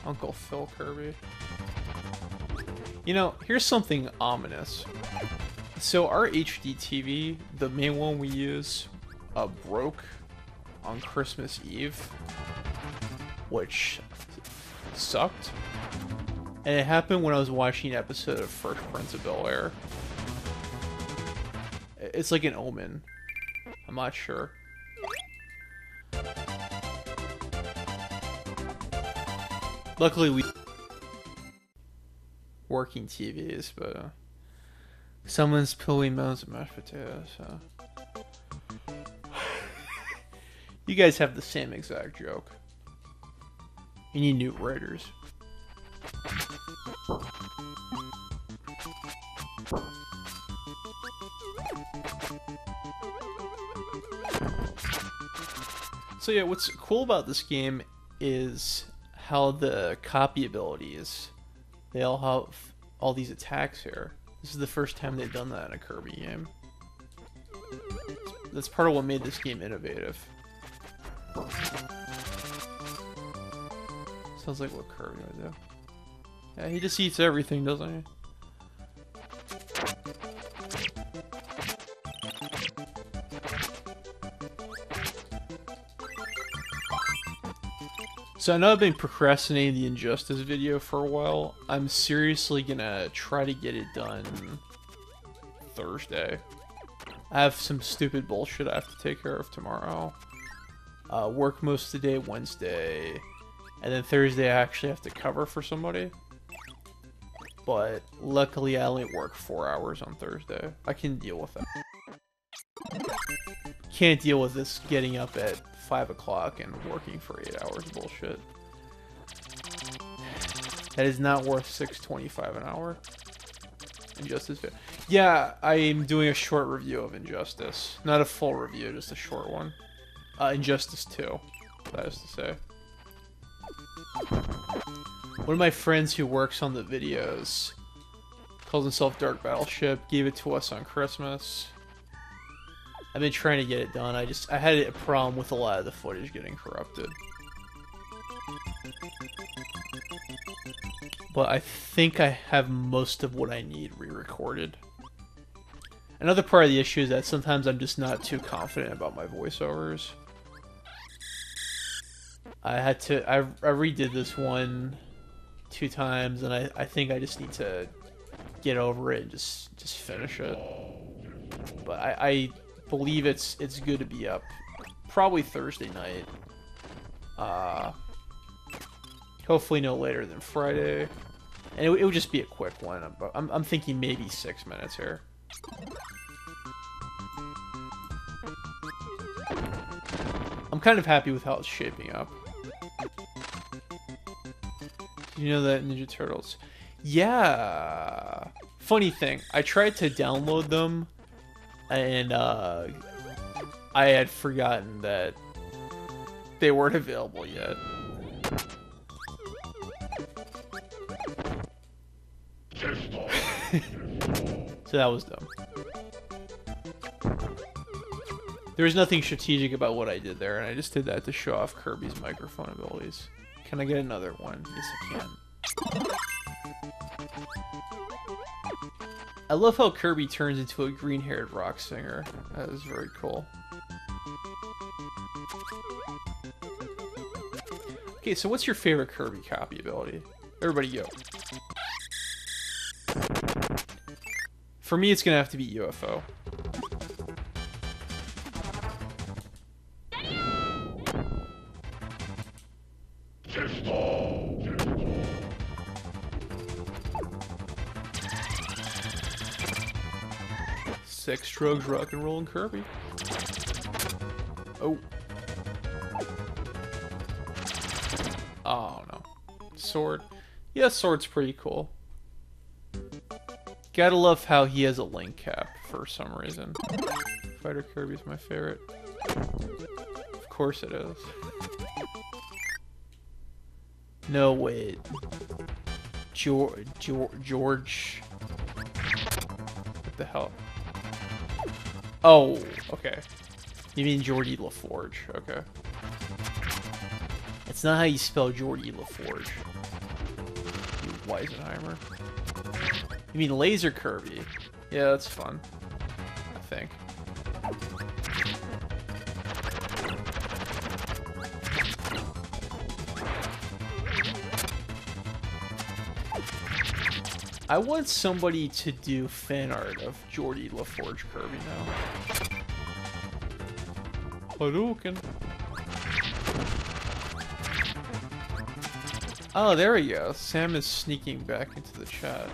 Uncle Phil Kirby. You know, here's something ominous. So our HD TV, the main one we use, broke on Christmas Eve, which sucked. And it happened when I was watching an episode of Fresh Prince of Bel-Air. It's like an omen. I'm not sure. Luckily, we working TVs, but someone's pulling melons and mashed potatoes. So. You guys have the same exact joke. You need new writers. So yeah, what's cool about this game is how the copy abilities, they all have all these attacks here. This is the first time they've done that in a Kirby game. That's part of what made this game innovative. Sounds like what Kirby would do. Yeah, he just eats everything, doesn't he? So I know I've been procrastinating the Injustice video for a while. I'm seriously gonna try to get it done Thursday. I have some stupid bullshit I have to take care of tomorrow. Work most of the day Wednesday, and then Thursday I actually have to cover for somebody. But luckily I only work 4 hours on Thursday. I can deal with that. Can't deal with this getting up at 5 o'clock and working for 8 hours bullshit. That is not worth $6.25 an hour. Injustice. Yeah, I'm doing a short review of Injustice. Not a full review, just a short one. Injustice 2, that is to say. One of my friends who works on the videos calls himself Dark Battleship, gave it to us on Christmas. I've been trying to get it done. I had a problem with a lot of the footage getting corrupted. But I think I have most of what I need re-recorded. Another part of the issue is that sometimes I'm just not too confident about my voiceovers. I redid this one 2 times, and I think I just need to get over it and just finish it. But I believe it's good to be up probably Thursday night. Hopefully no later than Friday, and it would just be a quick one. I'm thinking maybe 6 minutes here. I'm kind of happy with how it's shaping up. Did you know that Ninja Turtles? Yeah. Funny thing, I tried to download them, and I had forgotten that they weren't available yet. So that was dumb. There was nothing strategic about what I did there, and I just did that to show off Kirby's microphone abilities. Can I get another one? Yes, I can. I love how Kirby turns into a green-haired rock singer. That is very cool. Okay, so what's your favorite Kirby copy ability? Everybody go. For me, it's gonna have to be UFO. Sex, drugs, rock and roll, and Kirby. Oh. Oh no. Sword. Yeah, sword's pretty cool. Gotta love how he has a link cap for some reason. Fighter Kirby's my favorite. Of course it is. No, wait. George. What the hell? Oh, okay. You mean Geordie LaForge? Okay. It's not how you spell Geordie LaForge. You Weisenheimer. You mean Laser Kirby? Yeah, that's fun. I think. I want somebody to do fan art of Geordie LaForge Kirby now. Hadouken. Oh, there we go. Sam is sneaking back into the chat.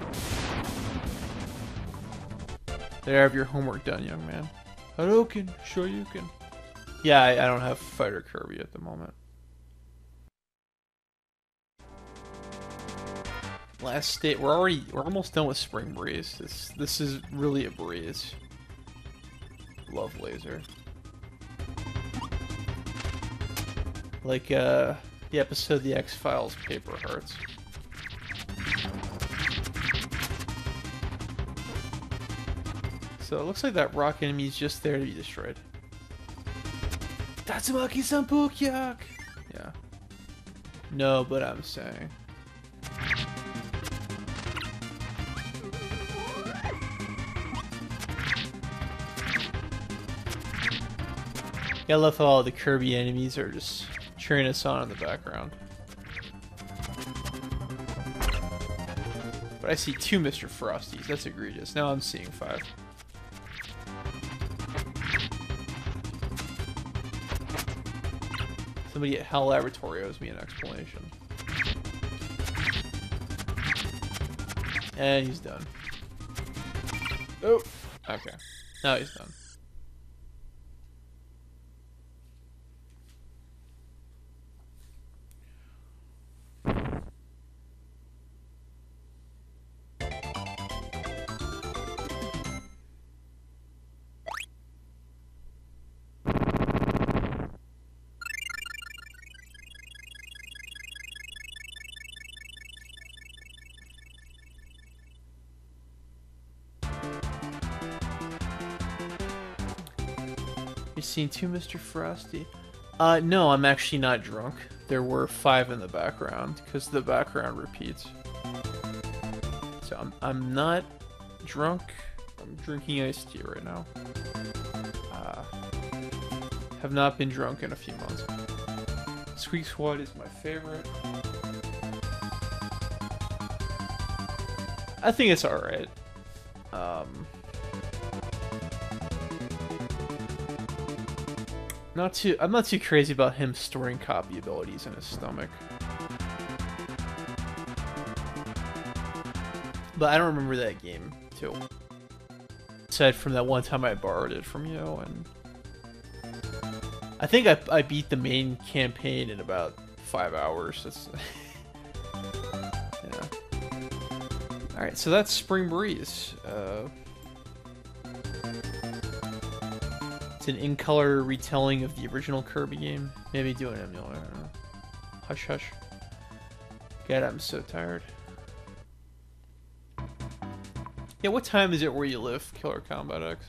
There, have your homework done, young man. Hadouken, Shoryuken. Yeah, I don't have Fighter Kirby at the moment. Last state. We're almost done with Spring Breeze. This is really a breeze. Love Laser. Like the episode The X-Files Paper Hearts. So it looks like that rock enemy is just there to be destroyed. Tatsumaki-san Pukyak! Yeah. No, but I'm saying. I love how all the Kirby enemies are just cheering us on in the background. But I see 2 Mr. Frosties. That's egregious. Now I'm seeing 5. Somebody at HAL Laboratory owes me an explanation. And he's done. Oh, okay. Now he's done. Seen 2 Mr. Frosty? No, I'm actually not drunk. There were 5 in the background, because the background repeats. So I'm not drunk. I'm drinking iced tea right now. Have not been drunk in a few months. Squeak Squad is my favorite. I think it's alright. I'm not too crazy about him storing copy abilities in his stomach. But I don't remember that game, too. Aside from that one time I borrowed it from you, and... I think I beat the main campaign in about 5 hours. That's... yeah. Alright, so that's Spring Breeze. It's an in-color retelling of the original Kirby game. Maybe do an emulator, I don't know. Hush hush. God, I'm so tired. Yeah, what time is it where you live, Killer Combat X?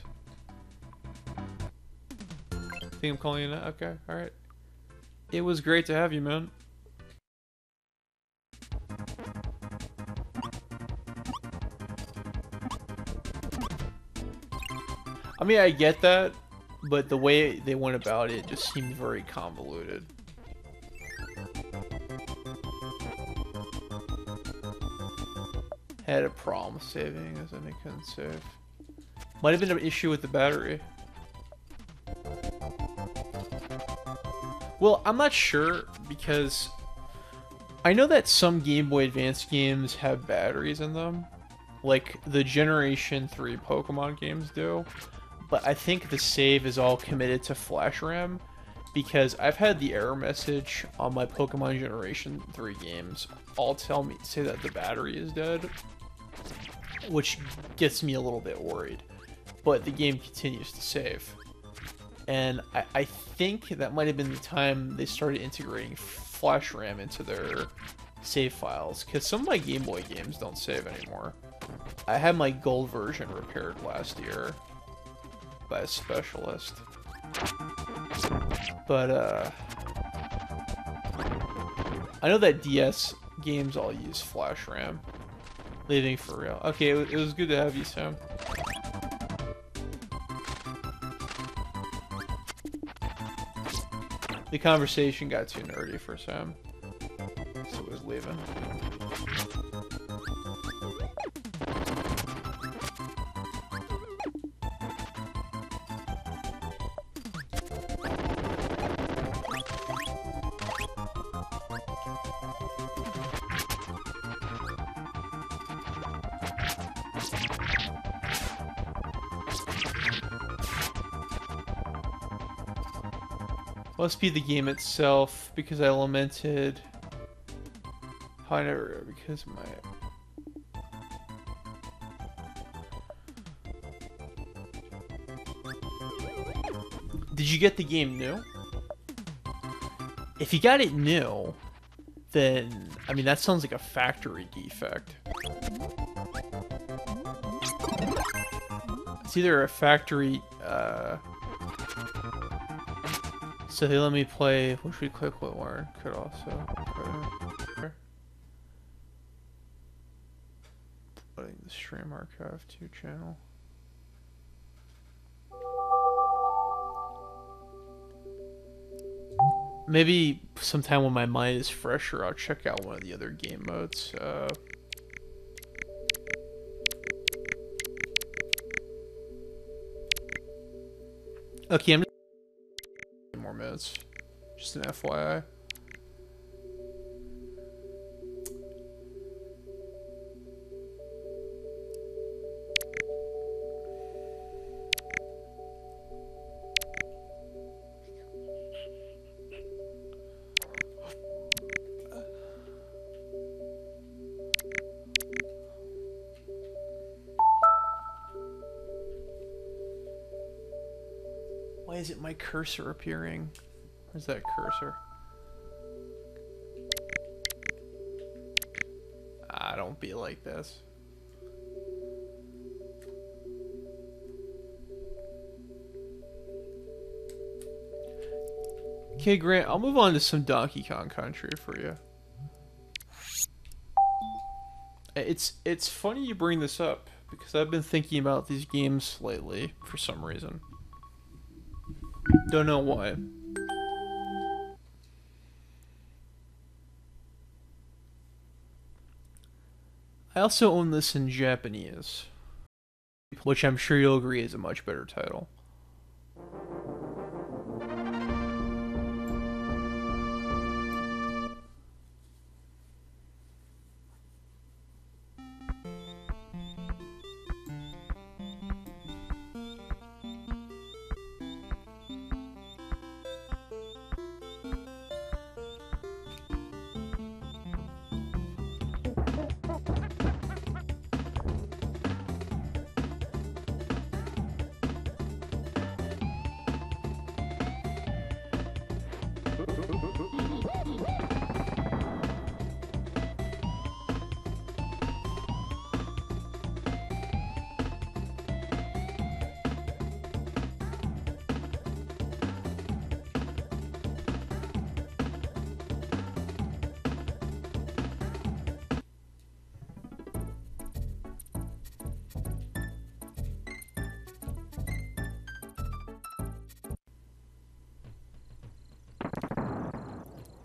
Think I'm calling you now? Okay, alright. It was great to have you, man. I mean, I get that. But the way they went about it just seemed very convoluted. Had a problem saving, as in it couldn't save. Might have been an issue with the battery. Well, I'm not sure, because I know that some Game Boy Advance games have batteries in them. like the Generation 3 Pokemon games do, but I think the save is all committed to flash RAM because I've had the error message on my Pokemon Generation 3 games all say that the battery is dead, which gets me a little bit worried. But the game continues to save. And I think that might have been the time they started integrating flash RAM into their save files, because some of my Game Boy games don't save anymore. I had my gold version repaired last year by a specialist. But, I know that DS games all use flash RAM. Living for real. Okay, it was good to have you, Sam. The conversation got too nerdy for Sam, so he was leaving. Must be the game itself, because I lamented how I never, because my... Did you get the game new? If you got it new, then, I mean, that sounds like a factory defect. It's either a factory, so they let me play, which we click what one could also putting the stream archive to channel. Maybe sometime when my mind is fresher, I'll check out one of the other game modes. Okay, I'm just more minutes. Just an FYI. Why isn't my cursor appearing? Where's that cursor? Ah, don't be like this. Okay, Grant, I'll move on to some Donkey Kong Country for you. It's funny you bring this up, because I've been thinking about these games lately for some reason. Don't know why. I also own this in Japanese, which I'm sure you'll agree is a much better title.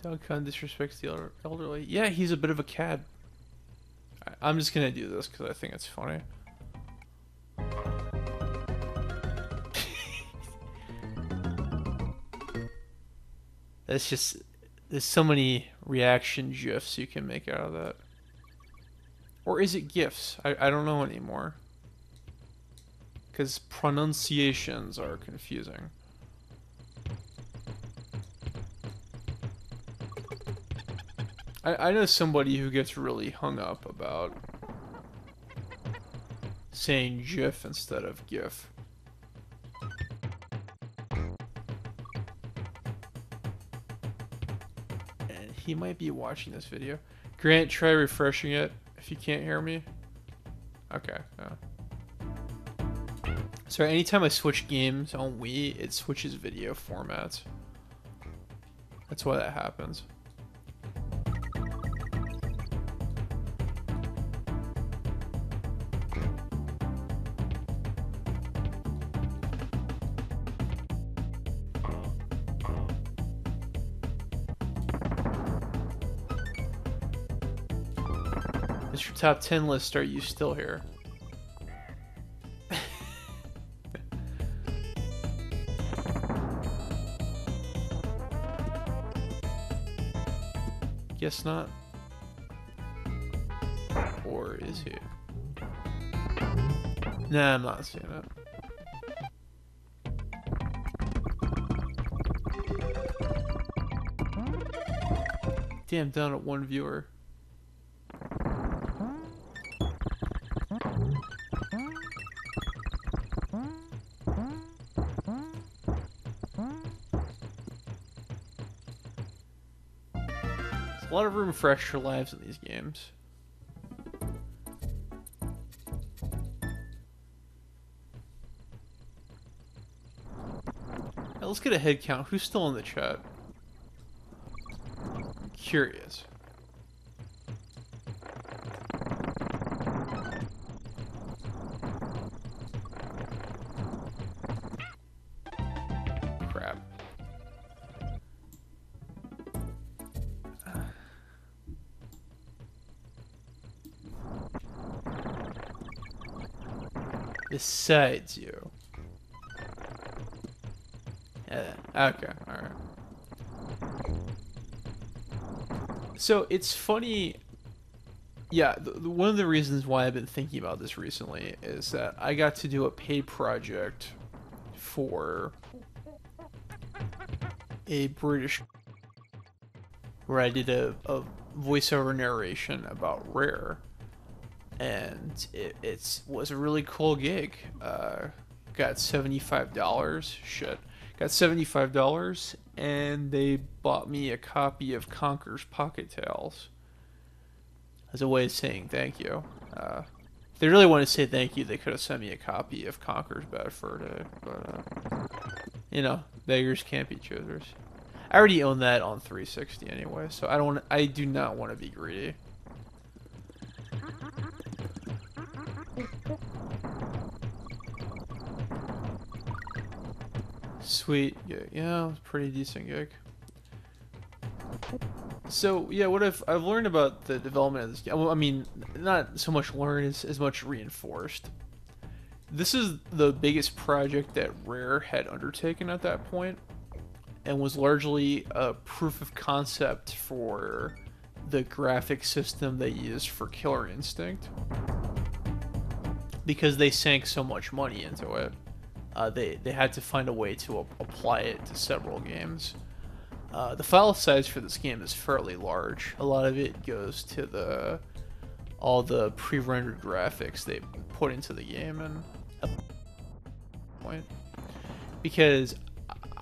Donkey Kong disrespects the elderly. Yeah, he's a bit of a cad. I'm just gonna do this because I think it's funny. That's just... There's so many reaction gifs you can make out of that. Or is it GIFs? I don't know anymore. Because pronunciations are confusing. I know somebody who gets really hung up about saying GIF instead of GIF. And he might be watching this video. Grant, try refreshing it if you can't hear me. Okay. So anytime I switch games on Wii, it switches video formats. That's why that happens. Mr. Top 10 list, are you still here? Guess not. Or is he? Nah, I'm not seeing it. Damn, down at one viewer. A lot of room for extra lives in these games. Now let's get a head count. Who's still in the chat? I'm curious. Crap. Besides you. Yeah, okay, alright. So, it's funny... Yeah, one of the reasons why I've been thinking about this recently is that I got to do a paid project for a British... where I did a voiceover narration about Rare. And it was a really cool gig. Got $75. Shit. Got $75, and they bought me a copy of Conker's Pocket Tales as a way of saying thank you. If they really wanted to say thank you, they could have sent me a copy of Conker's Bad Fur Day. But, you know, beggars can't be choosers. I already own that on 360 anyway, so I do not want to be greedy. Sweet gig. Yeah, it was a pretty decent gig. So yeah, what I've learned about the development of this game, well, I mean, not so much learned as much reinforced. This is the biggest project that Rare had undertaken at that point, and was largely a proof of concept for the graphic system they used for Killer Instinct, because they sank so much money into it. They had to find a way to apply it to several games. The file size for this game is fairly large. A lot of it goes to all the pre-rendered graphics they put into the game, and point, because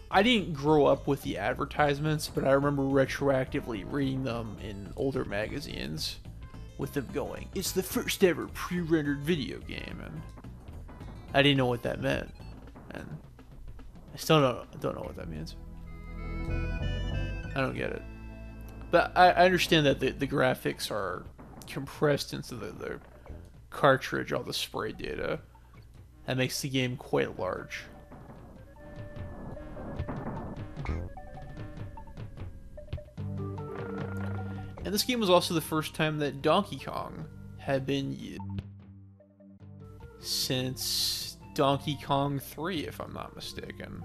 I didn't grow up with the advertisements, but I remember retroactively reading them in older magazines with them going, "It's the first ever pre-rendered video game," and I didn't know what that meant. And I still don't know what that means. I don't get it. But I understand that the graphics are compressed into the cartridge, all the spray data. That makes the game quite large. And this game was also the first time that Donkey Kong had been used since Donkey Kong 3, if I'm not mistaken.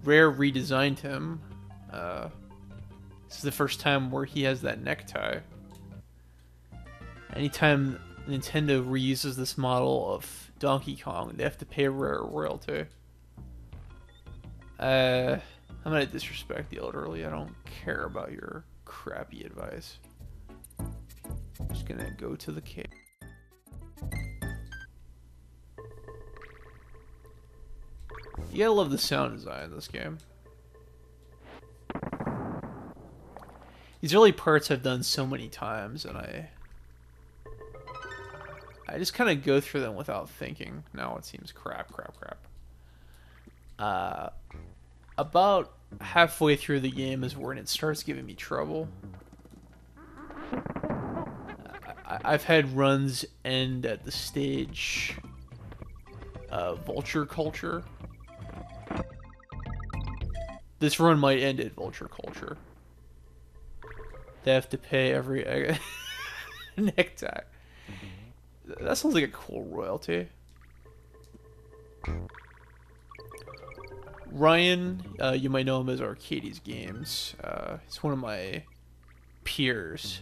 Rare redesigned him This is the first time where he has that necktie. Anytime Nintendo reuses this model of Donkey Kong, they have to pay a rare royalty. I'm gonna disrespect the elderly. I don't care about your crappy advice. I'm just gonna go to the cave. You gotta love the sound design in this game. These early parts I've done so many times, and I just kind of go through them without thinking. Now it seems crap. About halfway through the game is when it starts giving me trouble. I've had runs end at the stage Vulture Culture. This run might end at Vulture Culture. They have to pay every necktie. That sounds like a cool royalty. Ryan, you might know him as Arcades Games. He's one of my peers.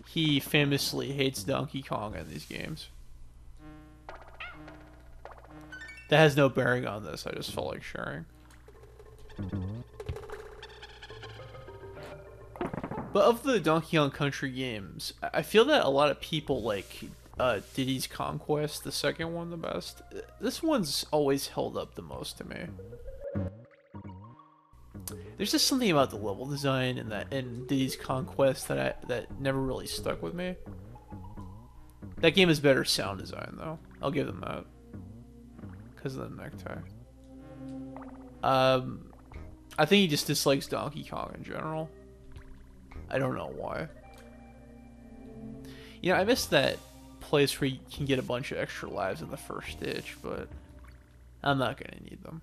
He famously hates Donkey Kong in these games. That has no bearing on this, I just felt like sharing. But of the Donkey Kong Country games, I feel that a lot of people like Diddy's Conquest, the second one, the best. This one's always held up the most to me. There's just something about the level design and Diddy's Conquest that never really stuck with me. That game is better sound design though. I'll give them that. Because of the necktie. I think he just dislikes Donkey Kong in general. I don't know why. You know, I miss that place where you can get a bunch of extra lives in the first stage, but I'm not gonna need them.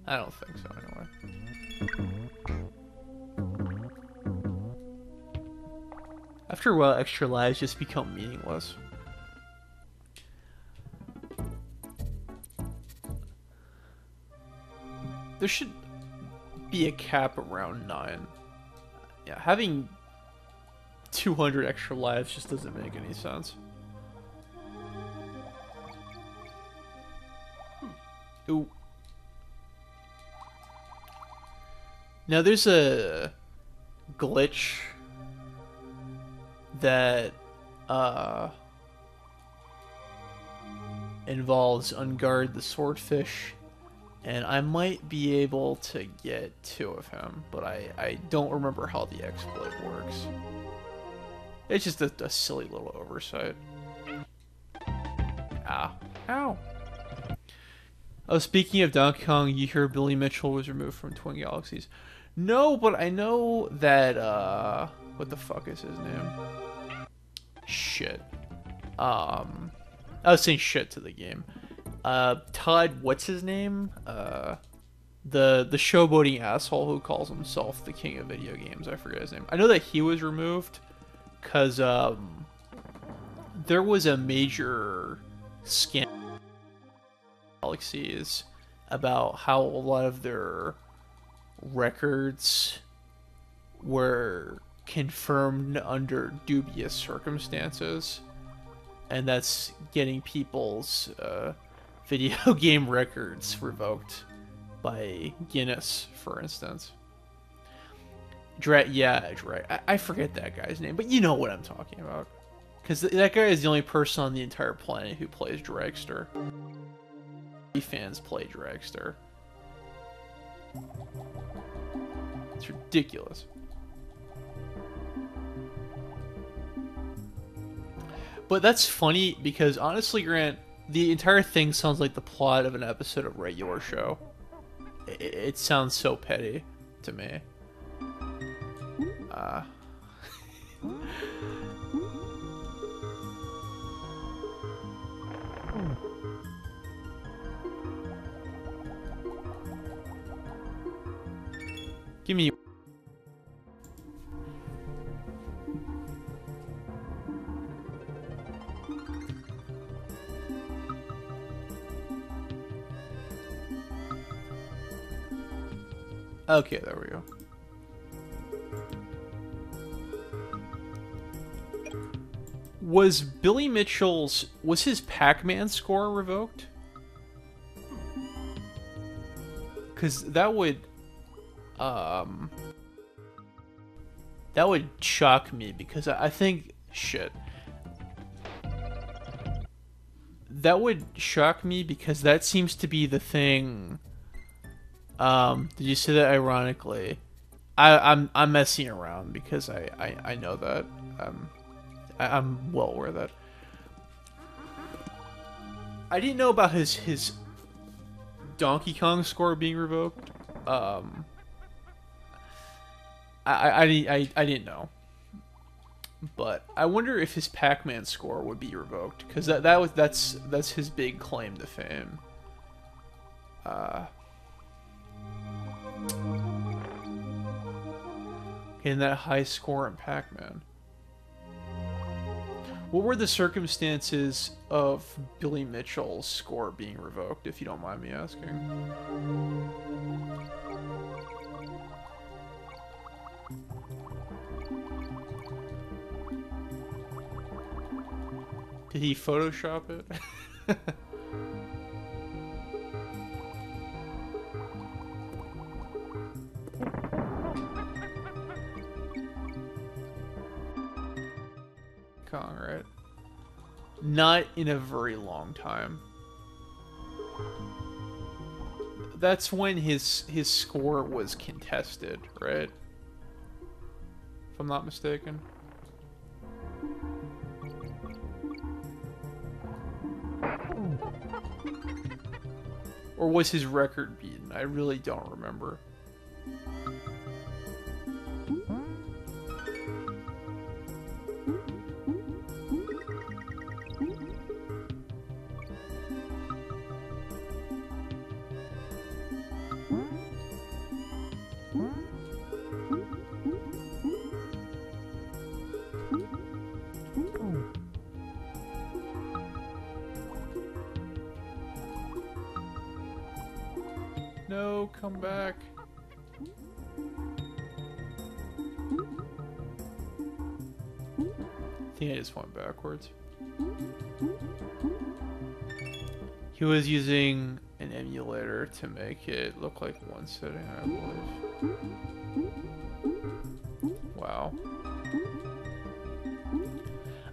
I don't think so, anyway. After a while, extra lives just become meaningless. There should be a cap around 9. Yeah, having 200 extra lives just doesn't make any sense. Ooh. Now there's a glitch that involves Unguard the Swordfish, and I might be able to get 2 of him, but I don't remember how the exploit works. It's just a silly little oversight. Ah. Ow. Oh, speaking of Donkey Kong, you hear Billy Mitchell was removed from Twin Galaxies. No, but I know that, what the fuck is his name? Shit. I was saying shit to the game. Todd, what's his name? The showboating asshole who calls himself the king of video games. I forget his name. I know that he was removed because there was a major scandal Galaxies about how a lot of their records were confirmed under dubious circumstances, and that's getting people's video game records revoked by Guinness, for instance. Yeah, I forget that guy's name, but you know what I'm talking about. Because that guy is the only person on the entire planet who plays Dragster. Fans play Dragster. It's ridiculous. But that's funny because honestly, Grant, the entire thing sounds like the plot of an episode of Regular Show. It sounds so petty to me. Give me. Okay, there we go. Was Billy Mitchell's... Was his Pac-Man score revoked? Because that would... That would shock me, because I think... Shit. That would shock me, because that seems to be the thing... did you say that ironically? I'm messing around, because I know that. I'm well aware of that. I didn't know about his Donkey Kong score being revoked. I didn't know. But I wonder if his Pac-Man score would be revoked, because that's his big claim to fame. Getting that high score in Pac-Man. What were the circumstances of Billy Mitchell's score being revoked, if you don't mind me asking? Did he Photoshop it? Kong, right? Not in a very long time. That's when his score was contested, right? If I'm not mistaken. Or was his record beaten? I really don't remember. No, come back. I think I just went backwards. He was using an emulator to make it look like one setting, I believe. Wow.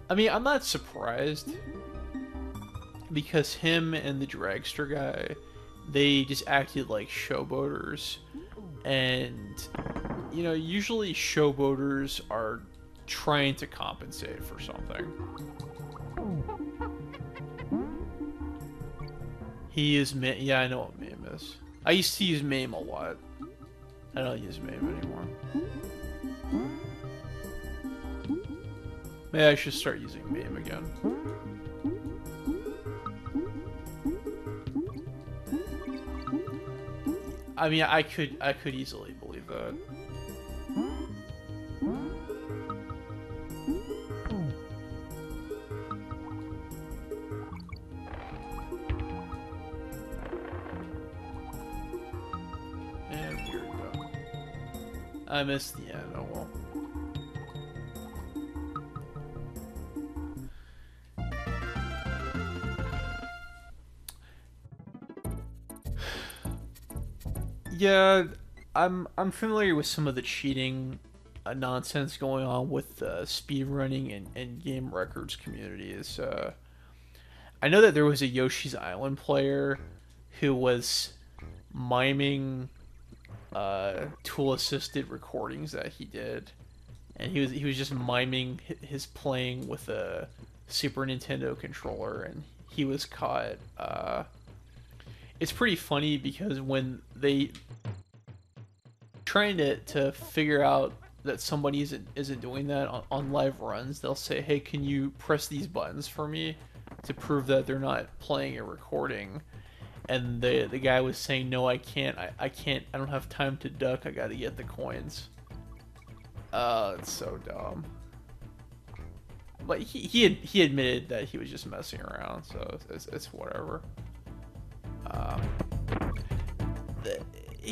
I mean, I'm not surprised, because him and the dragster guy, they just acted like showboaters, and you know, usually showboaters are trying to compensate for something. He is yeah, I know what meme is. I used to use meme a lot. I don't use meme anymore. Maybe I should start using meme again. I mean, I could easily believe that. And we're done. I missed the end. Oh well. Yeah, I'm familiar with some of the cheating nonsense going on with the speedrunning and game records communities. I know that there was a Yoshi's Island player who was miming tool-assisted recordings that he did, and he was just miming his playing with a Super Nintendo controller, and he was caught. It's pretty funny, because when they trying to figure out that somebody isn't doing that on live runs, they'll say, hey, can you press these buttons for me to prove that they're not playing a recording? And the guy was saying, no, I can't, I don't have time to duck, I gotta get the coins. It's so dumb. But he admitted that he was just messing around, so it's whatever.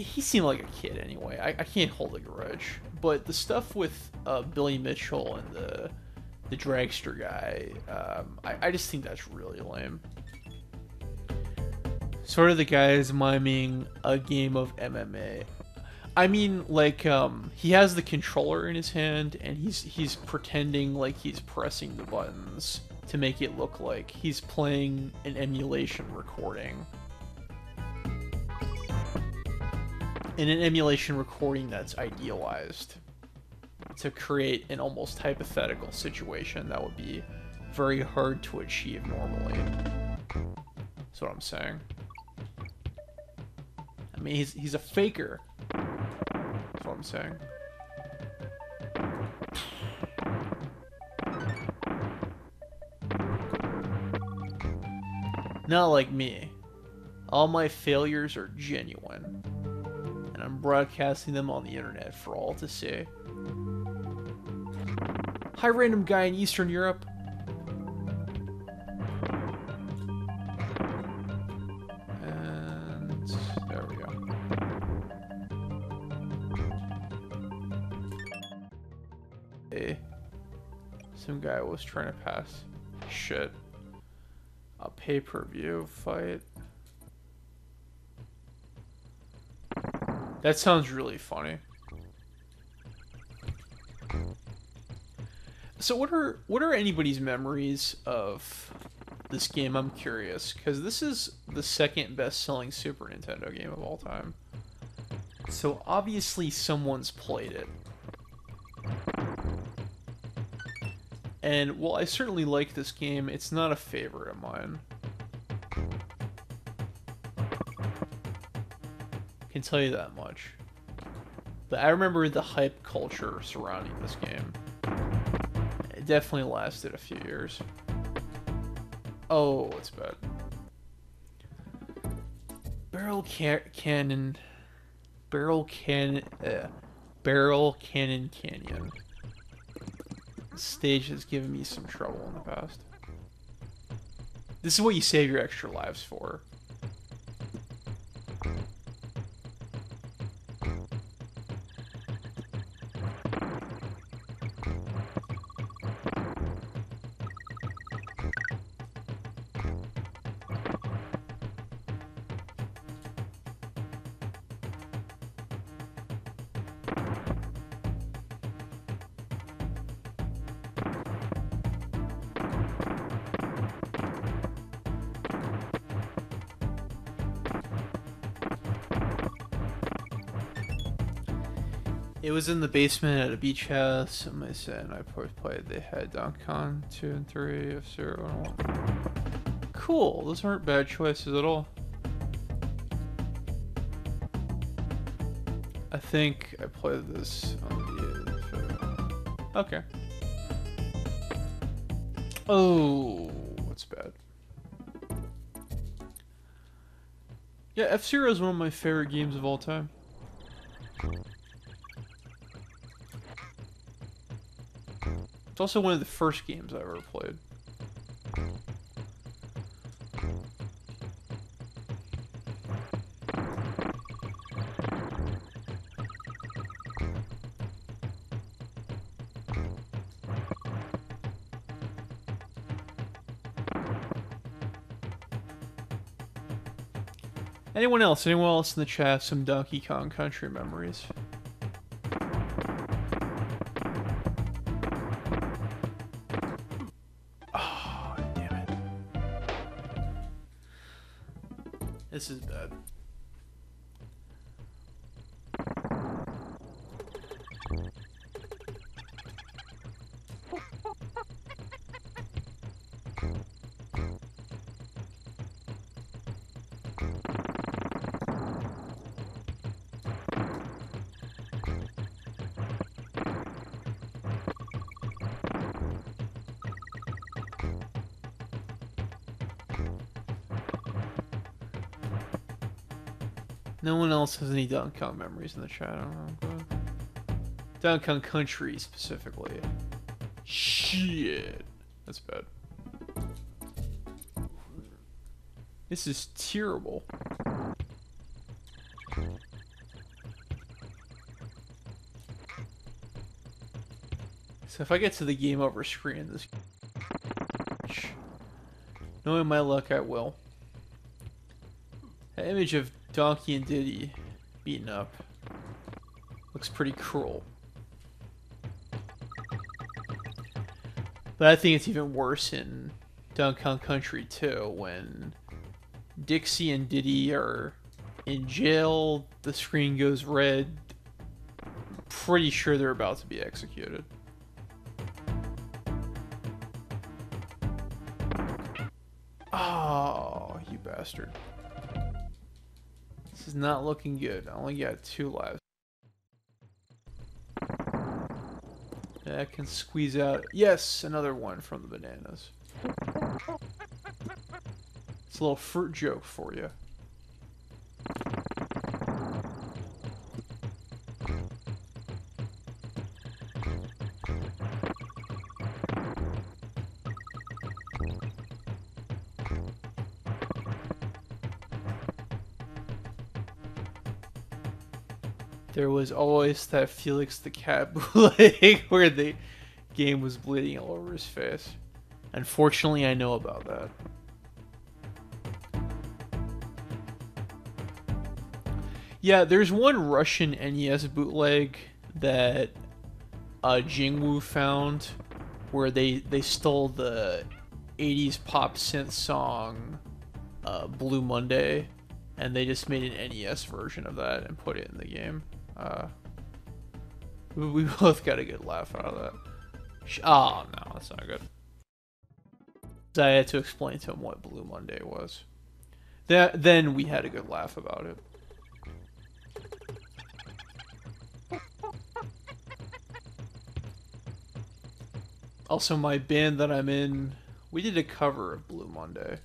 he seemed like a kid anyway. I can't hold a grudge. But the stuff with Billy Mitchell and the dragster guy, I just think that's really lame. Sort of the guys miming a game of MMA. I mean, like, he has the controller in his hand, and he's pretending like he's pressing the buttons to make it look like he's playing an emulation recording. In an emulation recording that's idealized to create an almost hypothetical situation that would be very hard to achieve normally. That's what I'm saying. I mean, he's a faker. That's what I'm saying. Not like me. All my failures are genuine. And I'm broadcasting them on the internet for all to see. Hi, random guy in Eastern Europe. And there we go. Hey, some guy was trying to pass. Shit. A pay-per-view fight. That sounds really funny. So what are anybody's memories of this game? I'm curious, because this is the second best-selling Super Nintendo game of all time. So obviously someone's played it. And while I certainly like this game, it's not a favorite of mine. Can tell you that much. But I remember the hype culture surrounding this game. It definitely lasted a few years. Oh, it's bad. Barrel Cannon Canyon. This stage has given me some trouble in the past. This is what you save your extra lives for. It was in the basement at a beach house. Somebody said, and I played. They had Donkey Kong 2 and 3, F-Zero and 1. Cool. Those aren't bad choices at all. I think I played this on the... Okay. Oh, that's bad. Yeah, F-Zero is one of my favorite games of all time. It's also one of the first games I ever played. Anyone else? Anyone else in the chat have some Donkey Kong Country memories? This is bad. No one else has any Donkey Kong memories in the chat, I don't know. Donkey Kong Country, specifically. Shit. That's bad. This is terrible. So if I get to the game over screen, this, knowing my luck, I will. That image of Donkey and Diddy beaten up looks pretty cruel. But I think it's even worse in Donkey Kong Country 2 when Dixie and Diddy are in jail, the screen goes red. Pretty sure they're about to be executed. Oh, you bastard. This is not looking good. I only got 2 lives. I can squeeze out. Yes, another one from the bananas. It's a little fruit joke for you. There was always that Felix the Cat bootleg where the game was bleeding all over his face. Unfortunately, I know about that. Yeah, there's one Russian NES bootleg that Jingwu found where they stole the 80s pop synth song Blue Monday and they just made an NES version of that and put it in the game. We both got a good laugh out of that. Oh, no, that's not good. I had to explain to him what Blue Monday was. Then we had a good laugh about it. Also, my band that I'm in, we did a cover of Blue Monday.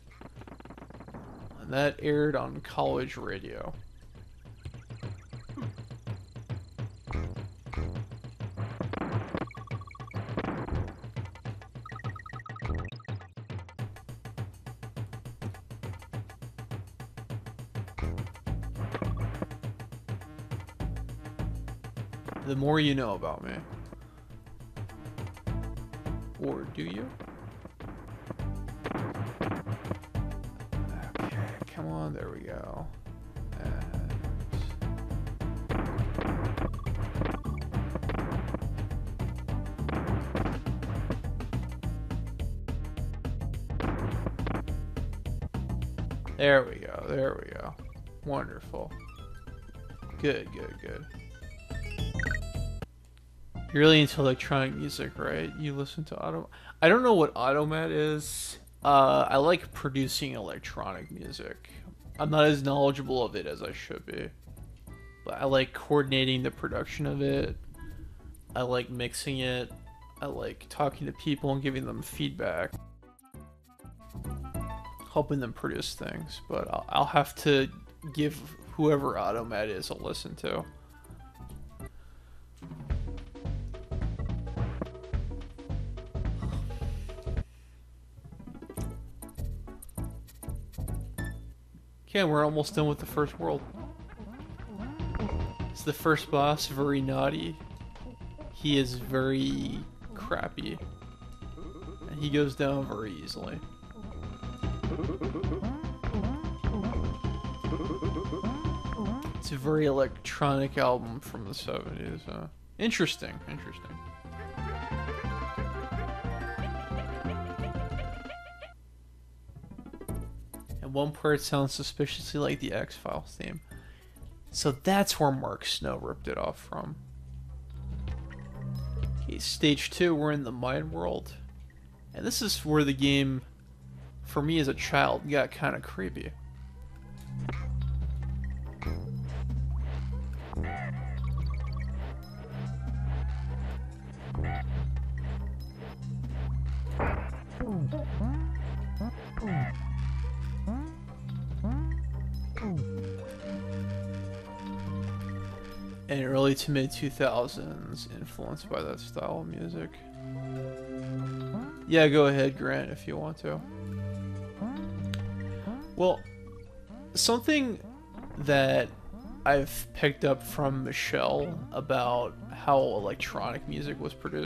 And that aired on college radio. The more you know about me. Or do you? Okay, come on, there we go. And... there we go, there we go. Wonderful. Good, good, good. You're really into electronic music, right? You listen to Auto... I don't know what Automat is. I like producing electronic music. I'm not as knowledgeable of it as I should be. But I like coordinating the production of it. I like mixing it. I like talking to people and giving them feedback. Helping them produce things. But I'll have to give whoever Automat is a listen to. Okay, we're almost done with the first world. It's the first boss, very naughty. He is very crappy. And he goes down very easily. It's a very electronic album from the 70s. Interesting, interesting. One part sounds suspiciously like the X-Files theme. So that's where Mark Snow ripped it off from. Okay, stage 2, we're in the mine world. And this is where the game, for me as a child, got kind of creepy. And early to mid 2000s, influenced by that style of music. Yeah, go ahead, Grant, if you want to. Well, something that I've picked up from Michelle about how electronic music was produced